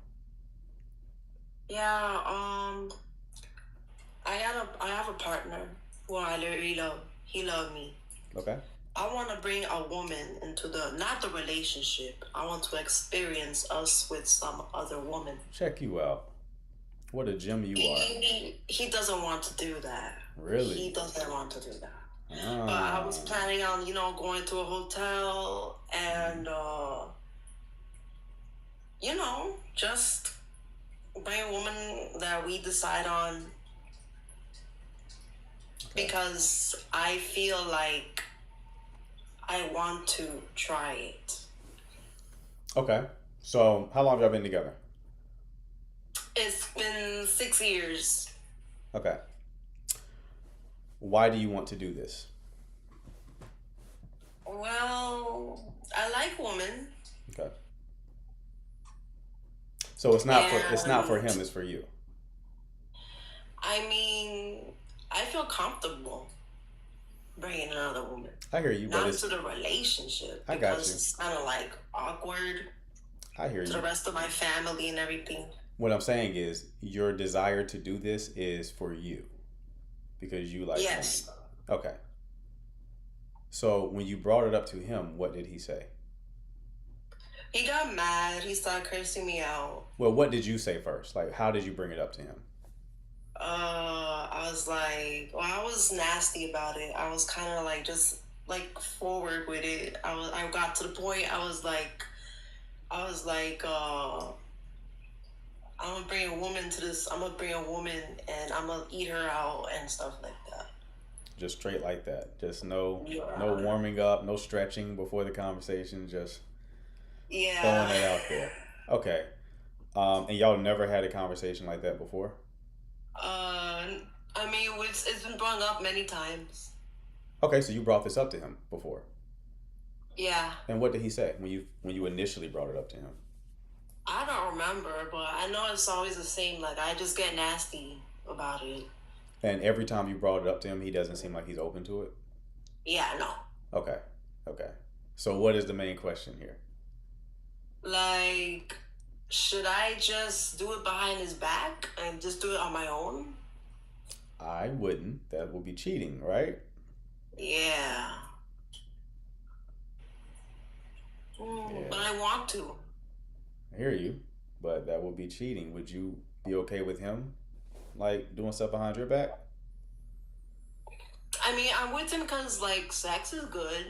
S8: Yeah, I have a partner who I really love. He loved me.
S1: Okay.
S8: I want to bring a woman into not the relationship. I want to experience us with some other woman.
S1: Check you out. What a gem you are.
S8: He doesn't want to do that.
S1: Really?
S8: He doesn't want to do that. But I was planning on, going to a hotel and, just bring a woman that we decide on. Okay. Because I feel like
S4: I want to try it.
S1: Okay. So how long have y'all been together?
S4: It's been 6 years.
S1: Okay. Why do you want to do this?
S4: Well, I like women.
S1: Okay. So it's not for him, it's for you.
S4: I mean, I feel comfortable bringing another woman.
S1: I hear you, but
S4: Not
S1: it's,
S4: to the relationship.
S1: I got
S4: because
S1: you.
S4: It's kind of like awkward
S1: I hear
S4: to
S1: you.
S4: the rest of my family and everything.
S1: What I'm saying is your desire to do this is for you because you like
S4: Yes.
S1: women. Okay. So when you brought it up to him, what did he say?
S4: He got mad. He started cursing me out.
S1: Well, what did you say first? Like, how did you bring it up to him?
S4: I was like, well, I was nasty about it. I was kind of like just like forward with it. I got to the point. I was like, I'm gonna bring a woman to this. I'm gonna bring a woman and I'm gonna eat her out and stuff like that.
S1: Just straight like that. Just no
S4: Yeah.
S1: warming up, no stretching before the conversation. Just
S4: Yeah.
S1: throwing it out there. Okay. And y'all never had a conversation like that before?
S4: I mean, it's been brought up many times.
S1: Okay, so you brought this up to him before.
S4: Yeah.
S1: And what did he say when you initially brought it up to him?
S4: I don't remember, but I know it's always the same. Like, I just get nasty about it.
S1: And every time you brought it up to him, he doesn't seem like he's open to it?
S4: Yeah, no.
S1: Okay. So what is the main question here?
S4: Like, should I just do it behind his back and just do it on my own?
S1: I wouldn't. That would be cheating, right?
S4: Yeah.
S1: Yeah.
S4: But I want to.
S1: I hear you, but that would be cheating. Would you be okay with him, like, doing stuff behind your back?
S4: I mean, I'm with him because, like, sex is good,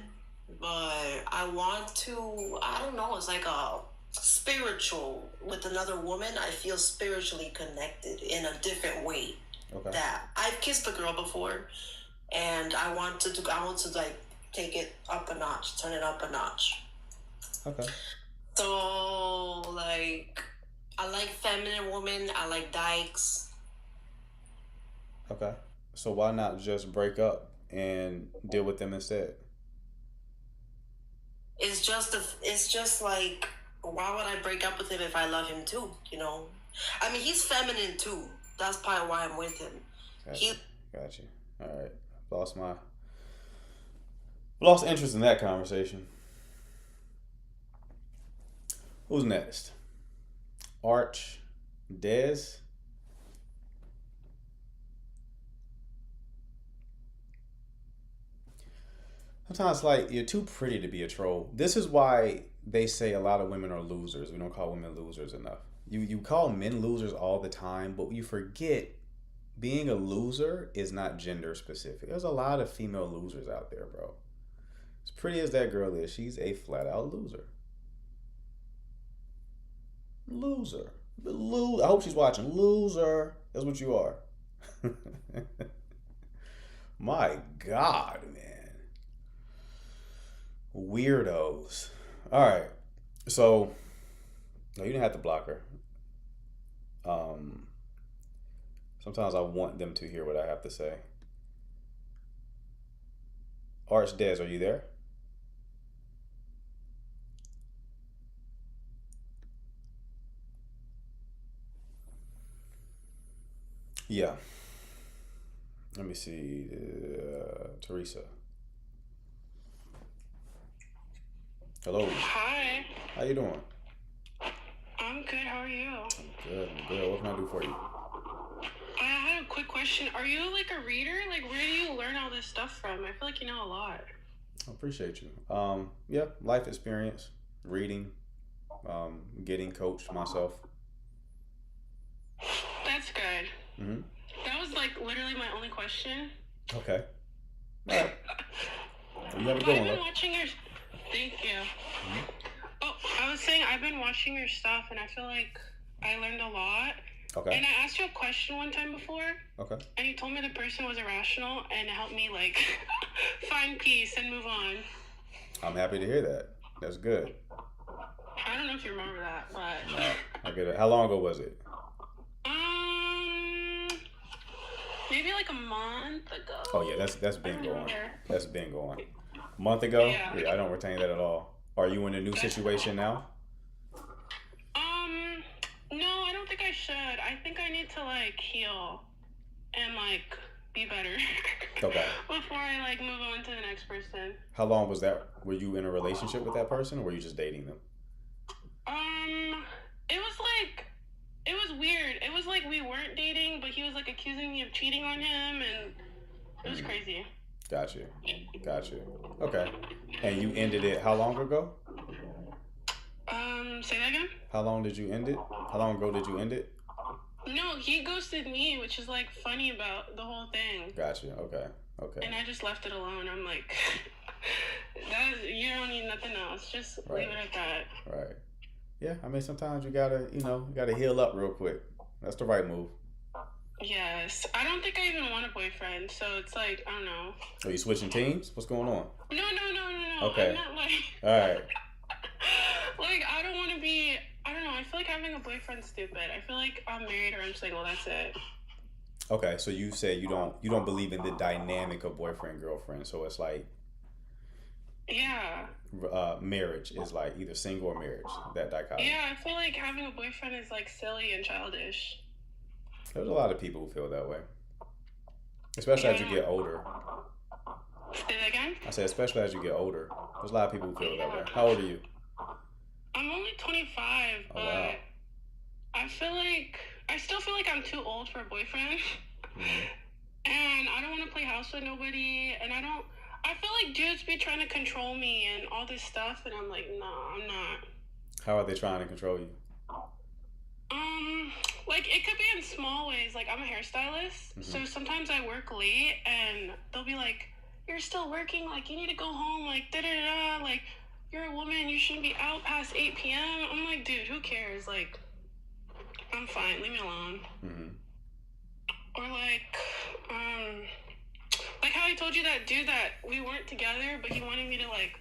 S4: but I want to, I don't know, it's like a spiritual. With another woman, I feel spiritually connected in a different way.
S1: Okay.
S4: That I've kissed a girl before, and I want to like take it up a notch, turn it up a notch.
S1: Okay.
S4: So, like, I like feminine women. I like dykes.
S1: Okay. So why not just break up and deal with them instead?
S4: It's just like, why would I break up with him if I love him too? You know, I mean, he's feminine too. That's probably why I'm with him.
S1: Got you. All right. Lost interest in that conversation. Who's next? Arch, Dez. Sometimes, like, you're too pretty to be a troll. This is why they say a lot of women are losers. We don't call women losers enough. You call men losers all the time, but you forget being a loser is not gender specific. There's a lot of female losers out there, bro. As pretty as that girl is, she's a flat out loser. Loser. I hope she's watching. Loser. That's what you are. My God, man. Weirdos. All right. So, no, you didn't have to block her. Sometimes I want them to hear what I have to say. Arch Dez, are you there? Yeah. Let me see. Teresa. Hello.
S12: Hi.
S1: How you doing?
S12: I'm good. How are you?
S1: Good. What can I do for you?
S12: I had a quick question. Are you like a reader? Like, where do you learn all this stuff from? I feel like you know a lot.
S1: I appreciate you. Yeah, life experience, reading, getting coached myself.
S12: That's good.
S1: Mm-hmm.
S12: That was like literally my only question.
S1: Okay. All right. You have a
S12: But
S1: good
S12: I've
S1: one,
S12: been
S1: love.
S12: watching your. Thank you.
S1: Mm-hmm.
S12: Oh, I was saying I've been watching your stuff, and I feel like I learned a lot.
S1: Okay.
S12: And I asked you a question one time before.
S1: Okay.
S12: And you told me the person was irrational, and it helped me like find peace and move on.
S1: I'm happy to hear that. That's good.
S12: I don't know if you remember that, but
S1: No, I get it. How long ago was it?
S12: maybe like a month ago.
S1: Oh yeah, that's been going. That's been going. A month ago?
S12: Yeah.
S1: I don't retain that at all. Are you in a new situation now?
S12: No, I don't think I should. I think I need to like heal and like be better.
S1: Okay.
S12: Before I like move on to the next person.
S1: How long was that? Were you in a relationship with that person, or were you just dating them?
S12: It was weird. It was like we weren't dating, but he was like accusing me of cheating on him, and it was crazy.
S1: Got you. Okay. And you ended it how long ago?
S12: Say that again?
S1: How long did you end it? How long ago did you end it?
S12: No, he ghosted me, which is like funny about the whole thing.
S1: Got you. Okay.
S12: And I just left it alone. I'm like, you don't need nothing else. Just leave it at that.
S1: Right. Yeah, I mean, sometimes you gotta heal up real quick. That's the right move.
S12: Yes. I don't think I even want a boyfriend, so it's like, I don't know.
S1: Are you switching teams? What's going on?
S12: No.
S1: Okay.
S12: I'm not like...
S1: All right.
S12: Like, I don't want to be... I don't know. I feel like having a boyfriend's stupid. I feel like I'm married or I'm single. That's it.
S1: Okay, so you say you don't believe in the dynamic of boyfriend girlfriend. So it's like...
S12: Yeah.
S1: Marriage is like either single or marriage. That dichotomy.
S12: Yeah, I feel like having a boyfriend is like silly and childish.
S1: There's a lot of people who feel that way. Especially as you get older.
S12: Say that again?
S1: I said especially as you get older. There's a lot of people who feel that way. How old are you?
S12: I'm only 25, but
S1: wow.
S12: I still feel like I'm too old for a boyfriend. And I don't want to play house with nobody, and I feel like dudes be trying to control me and all this stuff, and I'm like, no, I'm not.
S1: How are they trying to control you?
S12: Like, it could be in small ways. Like, I'm a hairstylist, so sometimes I work late, and they'll be like, you're still working? Like, you need to go home, like, da-da-da, like, you're a woman, you shouldn't be out past 8 p.m. I'm like, dude, who cares? Like, I'm fine, leave me alone. Or, like how I told you that dude that we weren't together, but he wanted me to, like,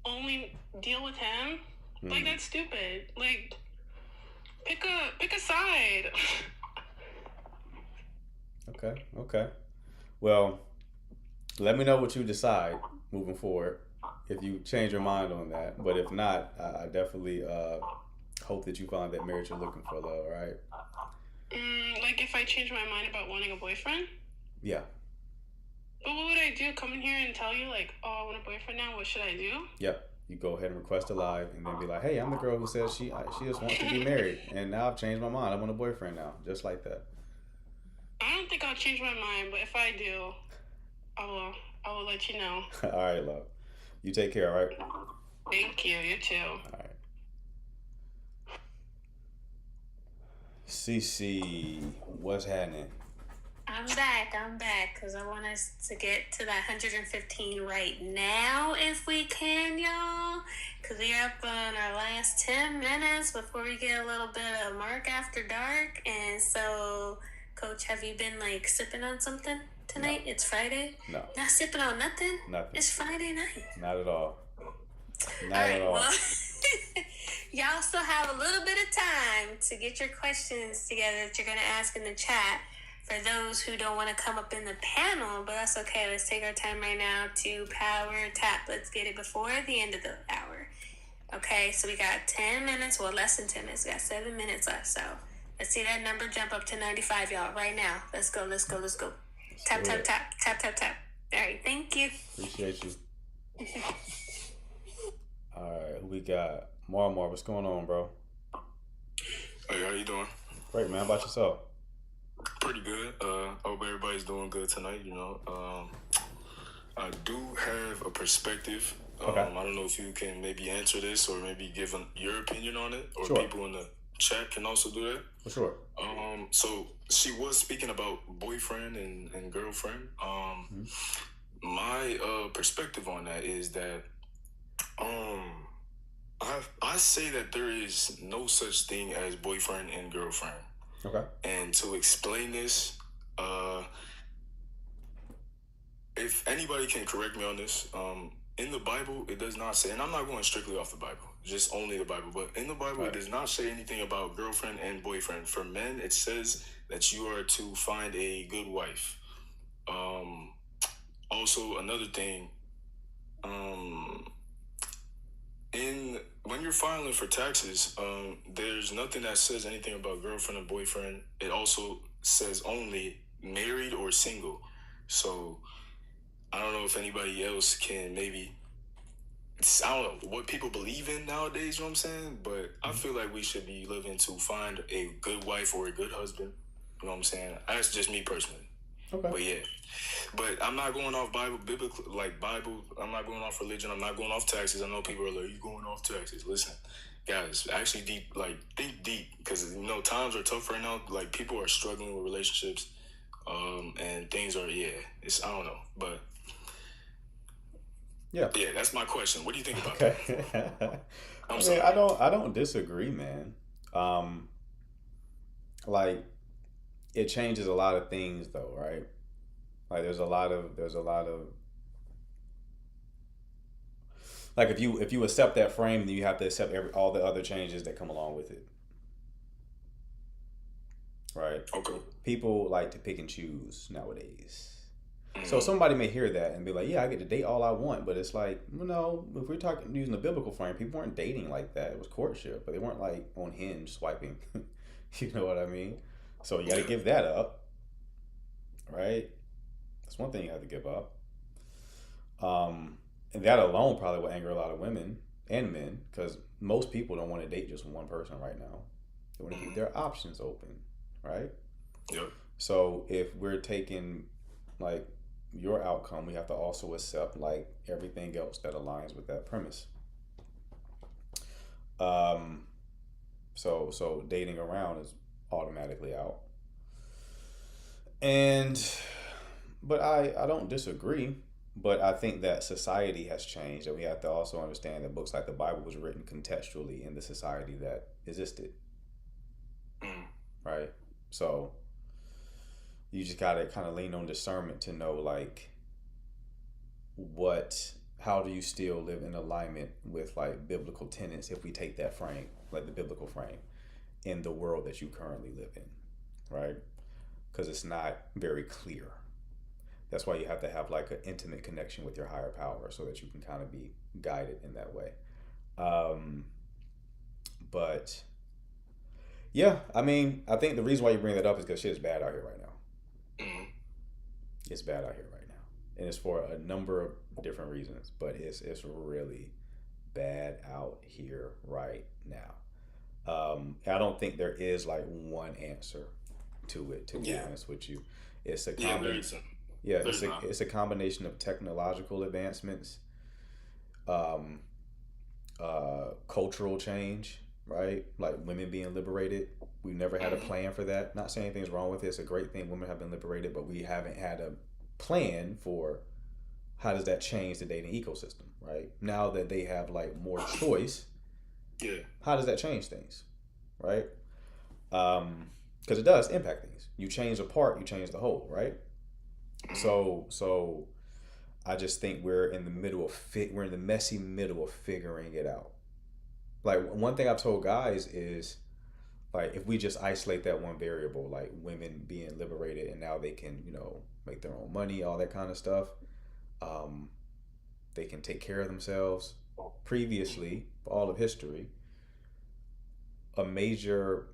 S12: only deal with him? Like, that's stupid. Like, pick a side.
S1: Okay. Well, let me know what you decide moving forward. If you change your mind on that. But if not, I definitely hope that you find that marriage you're looking for, though, right?
S12: Like if I change my mind about wanting a boyfriend?
S1: Yeah.
S12: But what would I do? Come in here and tell you, like, oh, I want a boyfriend now? What should I do?
S1: Yep. You go ahead and request a live and then be like, hey, I'm the girl who says she just wants to be married. And now I've changed my mind. I want a boyfriend now. Just like that.
S12: I don't think I'll change my mind, but if I do, I will let you know.
S1: All right, love. You take care, all right?
S12: Thank you. You too.
S1: All right. CC, what's happening?
S11: I'm back, because I want us to get to that 115 right now if we can, y'all. Because we're up on our last 10 minutes before we get a little bit of Mark After Dark. And so, Coach, have you been, like, sipping on something tonight? No. It's Friday?
S1: No.
S11: Not sipping on nothing?
S1: Nothing.
S11: It's Friday night.
S1: Not at all.
S11: Not at all. Well, y'all still have a little bit of time to get your questions together that you're going to ask in the chat. For those who don't want to come up in the panel, but that's okay. Let's take our time right now to power tap. Let's get it before the end of the hour. Okay, so we got 10 minutes, well, less than 10 minutes. We got 7 minutes left, so let's see that number jump up to 95, y'all, right now. Let's go. Tap. All right, thank you.
S1: Appreciate you. All right, who we got? Mar, what's going on, bro?
S13: Hey, how you doing?
S1: Great, man. How about yourself?
S13: Pretty good. I hope everybody's doing good tonight, you know. I do have a perspective.
S1: Okay.
S13: I don't know if you can maybe answer this or maybe give your opinion on it, or
S1: sure.
S13: People in the chat can also do that.
S1: For sure.
S13: So she was speaking about boyfriend and girlfriend. My perspective on that is that I say that there is no such thing as boyfriend and girlfriend.
S1: Okay.
S13: And to explain this, if anybody can correct me on this, in the Bible, it does not say, and I'm not going strictly off the Bible, just only the Bible, but in the Bible,
S1: Right.
S13: it does not say anything about girlfriend and boyfriend. For men, it says that you are to find a good wife. Also, another thing, when you're filing for taxes, there's nothing that says anything about girlfriend and boyfriend. It also says only married or single. So I don't know if anybody else can maybe, I don't know what people believe in nowadays, you know what I'm saying? But I feel like we should be looking to find a good wife or a good husband. You know what I'm saying? That's just me personally.
S1: Okay.
S13: But yeah. But I'm not going off biblical, I'm not going off religion. I'm not going off taxes. I know people are like, you going off taxes. Listen, guys, actually think deep. Because, you know, times are tough right now. Like, people are struggling with relationships. And things are, I don't know. But
S1: Yeah.
S13: yeah, that's my question. What do you think about
S1: Okay.
S13: that?
S1: I
S13: sorry.
S1: mean, I don't disagree, man. Like, it changes a lot of things though, right? Like there's a lot of like if you accept that frame, then you have to accept all the other changes that come along with it. Right?
S13: Okay.
S1: People like to pick and choose nowadays. So somebody may hear that and be like, yeah, I get to date all I want, but it's like, well, no, if we're talking using the biblical frame, people weren't dating like that. It was courtship, but they weren't like on Hinge swiping. You know what I mean? So you got to give that up, right? That's one thing you have to give up. And that alone probably will anger a lot of women and men because most people don't want to date just one person right now. They want to keep their options open, right?
S13: Yep.
S1: So if we're taking like your outcome, we have to also accept like everything else that aligns with that premise. So dating around is automatically out. But I don't disagree, but I think that society has changed, and we have to also understand that books like the Bible was written contextually in the society that existed. Right? So you just gotta kind of lean on discernment to know like how do you still live in alignment with like biblical tenets if we take that frame, like the biblical frame, in the world that you currently live in, right? Because it's not very clear. That's why you have to have like an intimate connection with your higher power so that you can kind of be guided in that way. But yeah, I mean, I think the reason why you bring that up is because shit is bad out here right now. It's bad out here right now, and it's for a number of different reasons, but it's really bad out here right now. I don't think there is like one answer to it, to be honest with you. It's a combination. Yeah, it's a combination of technological advancements, cultural change, right? Like women being liberated. We never had a plan for that. Not saying anything's wrong with it. It's a great thing. Women have been liberated, but we haven't had a plan for how does that change the dating ecosystem, right? Now that they have like more choice, how does that change things, right? Because it does impact things. You change a part, you change the whole, right? So I just think we're in the messy middle of figuring it out. Like one thing I've told guys is like if we just isolate that one variable, like women being liberated and now they can, make their own money, all that kind of stuff. They can take care of themselves. Previously, for all of history, a major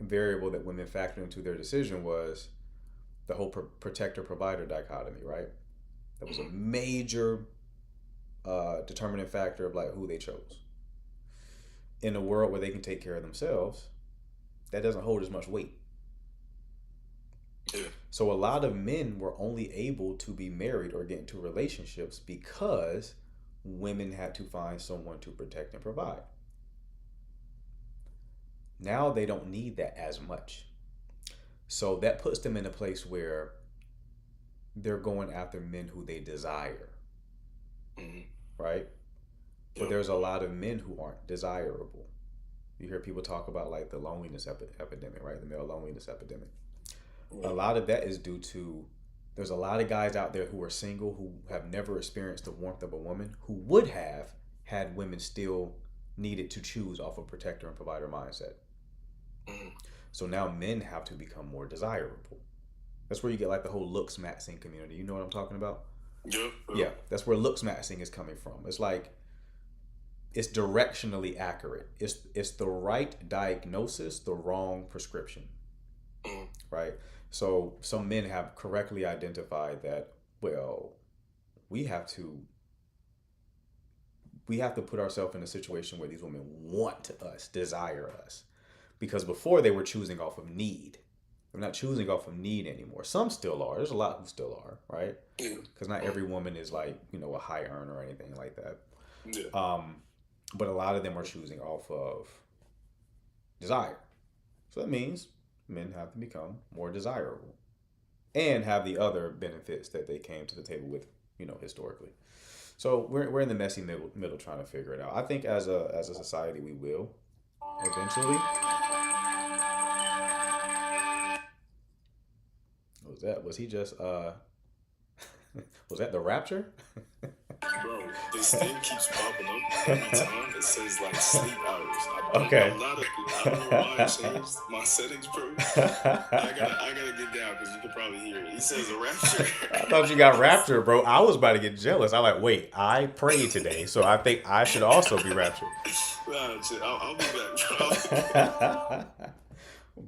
S1: variable that women factored into their decision was the whole protector-provider dichotomy, right? That was a major determining factor of like who they chose. In a world where they can take care of themselves, that doesn't hold as much weight.
S13: Yeah.
S1: So a lot of men were only able to be married or get into relationships because women had to find someone to protect and provide. Now they don't need that as much. So that puts them in a place where they're going after men who they desire. Right? But there's a lot of men who aren't desirable. You hear people talk about like the loneliness epidemic, right? The male loneliness epidemic. A lot of that is due to There's a lot of guys out there who are single who have never experienced the warmth of a woman, who would have had women still needed to choose off a protector and provider mindset. So now men have to become more desirable. That's where you get like the whole looks maxing community. You know what I'm talking about?
S13: Yep.
S1: Yeah, that's where looks maxing is coming from. It's like, it's directionally accurate. It's the right diagnosis, the wrong prescription. Right? So some men have correctly identified that, well, we have to put ourselves in a situation where these women want us, desire us. Because before they were choosing off of need. They're not choosing off of need anymore. Some still are. There's a lot who still are, right? Because not every woman is like, a high earner or anything like that.
S13: Yeah.
S1: But a lot of them are choosing off of desire. So that means men have to become more desirable and have the other benefits that they came to the table with, historically. So we're in the messy middle trying to figure it out. I think as a society we will eventually. What was that? Was he just was that the rapture?
S13: Bro, this thing keeps popping up every time. It says like sleep hours.
S1: Okay.
S13: I don't know why I changed my settings, bro. I gotta get down because you can probably hear it. He says a rapture.
S1: I thought you got raptured, bro. I was about to get jealous. I'm like, wait, I prayed today, so I think I should also be raptured.
S13: Nah, shit, I'll be back, bro.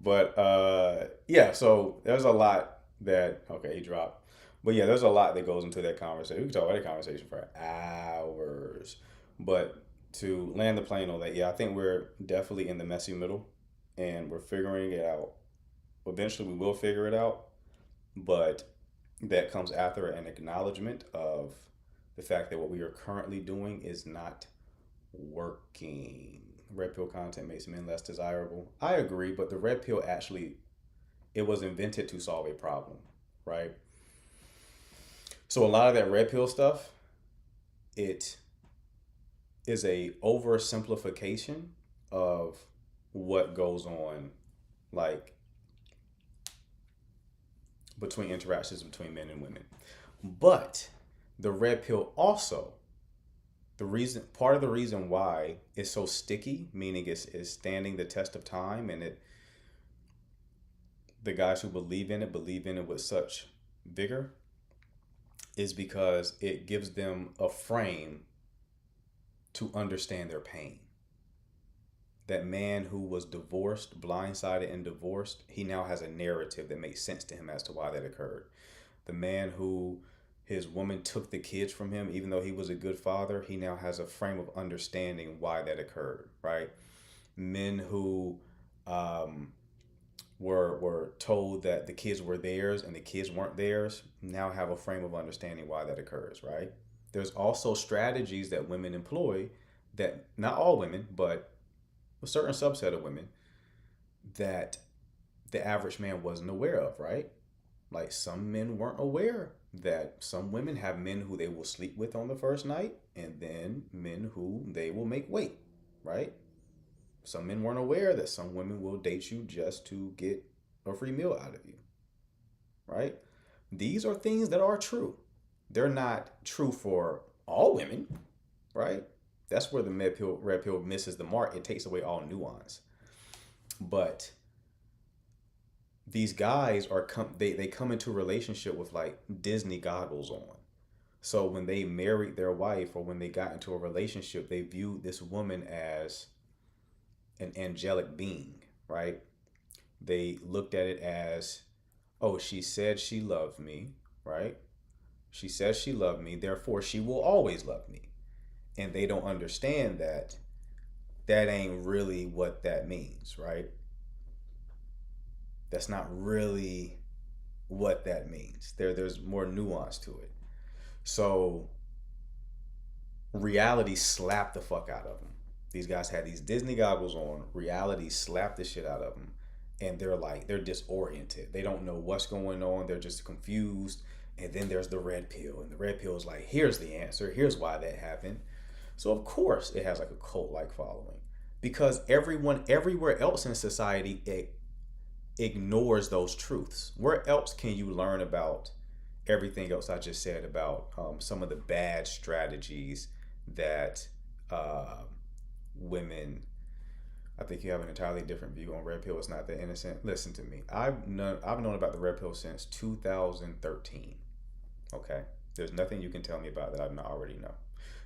S1: But yeah, so there's a lot that he dropped. But yeah, there's a lot that goes into that conversation. We can talk about that conversation for hours. But to land the plane on that, yeah, I think we're definitely in the messy middle and we're figuring it out. Eventually we will figure it out, but that comes after an acknowledgement of the fact that what we are currently doing is not working. Red pill content makes men less desirable. I agree, but the red pill actually, it was invented to solve a problem, right? So a lot of that red pill stuff, it is a oversimplification of what goes on, like between interactions between men and women. But the red pill also, part of the reason why it's so sticky, meaning it's standing the test of time, and the guys who believe in it with such vigor, is because it gives them a frame to understand their pain. That man who was divorced, blindsided and divorced, he now has a narrative that makes sense to him as to why that occurred. The man who his woman took the kids from him, even though he was a good father, he now has a frame of understanding why that occurred, right? Men who were told that the kids were theirs and the kids weren't theirs now have a frame of understanding why that occurs, right? There's also strategies that women employ that, not all women, but a certain subset of women, that the average man wasn't aware of, right? Like some men weren't aware that some women have men who they will sleep with on the first night and then men who they will make wait, right? Some men weren't aware that some women will date you just to get a free meal out of you, right? These are things that are true. They're not true for all women, right? That's where the red pill misses the mark. It takes away all nuance. But these guys they come into a relationship with like Disney goggles on. So when they married their wife or when they got into a relationship, they viewed this woman as an angelic being, right? They looked at it as, oh, she said she loved me, right? She says she loved me, therefore she will always love me. And they don't understand that ain't really what that means, right? That's not really what that means. There's more nuance to it. So reality slapped the fuck out of them. These guys had these Disney goggles on. Reality slapped the shit out of them. And they're disoriented. They don't know what's going on. They're just confused. And then there's the red pill. And the red pill is like, here's the answer. Here's why that happened. So of course it has like a cult-like following. Because everyone everywhere else in society ignores those truths. Where else can you learn about everything else I just said about some of the bad strategies that women. I think you have an entirely different view on red pill. It's not that innocent. Listen to me. I've known about the red pill since 2013. Okay, there's nothing you can tell me about that I don't already know.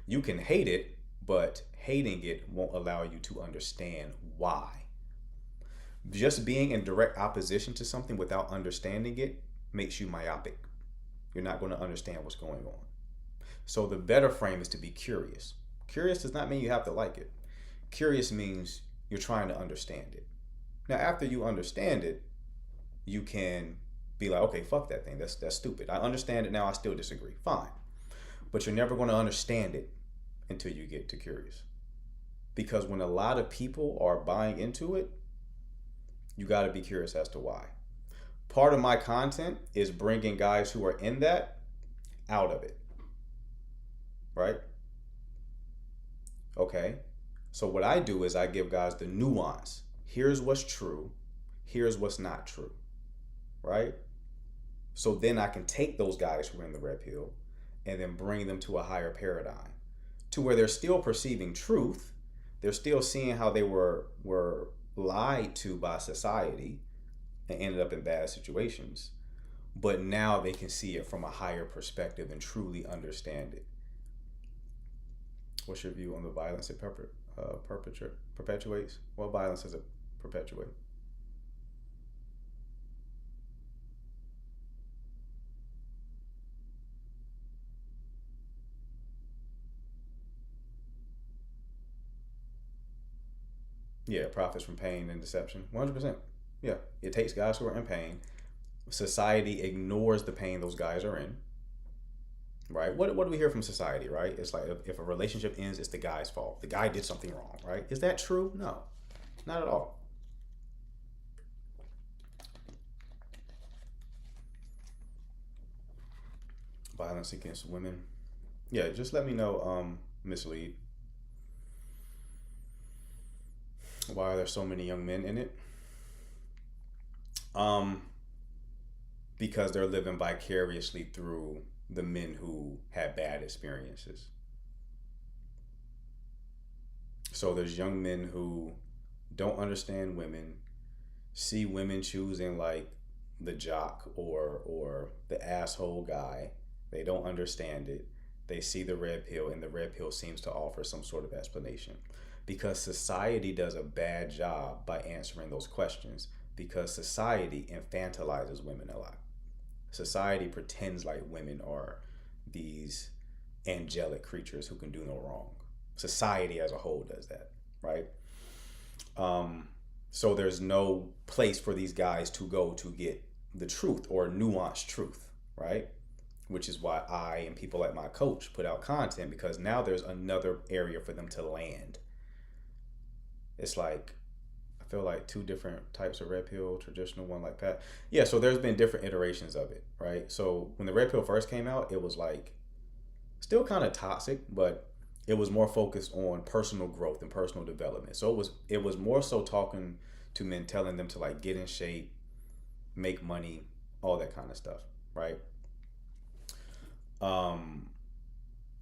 S1: You can hate it, but hating it won't allow you to understand why. Just being in direct opposition to something without understanding it makes you myopic. You're not going to understand what's going on. So the better frame is to be curious. Curious does not mean you have to like it. Curious means you're trying to understand it. Now, after you understand it, you can be like, okay, fuck that thing. That's stupid. I understand it now. I still disagree. Fine. But you're never going to understand it until you get to curious. Because when a lot of people are buying into it, you got to be curious as to why. Part of my content is bringing guys who are in that out of it. Right? Okay. So what I do is I give guys the nuance. Here's what's true. Here's what's not true. Right? So then I can take those guys who are in the red pill and then bring them to a higher paradigm to where they're still perceiving truth. They're still seeing how they were lied to by society and ended up in bad situations. But now they can see it from a higher perspective and truly understand it. What's your view on the violence it perpetuates? What violence does it perpetuate? Yeah, profits from pain and deception. 100%. Yeah, it takes guys who are in pain. Society ignores the pain those guys are in. Right? What do we hear from society, right? It's like if a relationship ends, it's the guy's fault. The guy did something wrong, right? Is that true? No, not at all. Violence against women. Yeah, just let me know, Miss Lee. Why are there so many young men in it? Because they're living vicariously through the men who had bad experiences. So there's young men who don't understand women, see women choosing like the jock or the asshole guy. They don't understand it. They see the red pill, and the red pill seems to offer some sort of explanation. Because society does a bad job by answering those questions, because society infantilizes women a lot. Society pretends like women are these angelic creatures who can do no wrong. Society as a whole does that, right? So there's no place for these guys to go to get the truth or nuanced truth, right? Which is why I and people like my coach put out content, because now there's another area for them to land. It's like, I feel like two different types of red pill, traditional one like that. Yeah, so there's been different iterations of it, right? So when the red pill first came out, it was like still kind of toxic, but it was more focused on personal growth and personal development. So it was more so talking to men, telling them to like get in shape, make money, all that kind of stuff, right?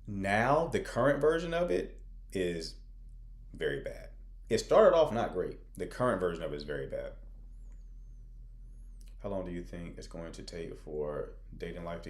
S1: Now the current version of it is very bad. It started off not great. The current version of it is very bad. How long do you think it's going to take for dating life to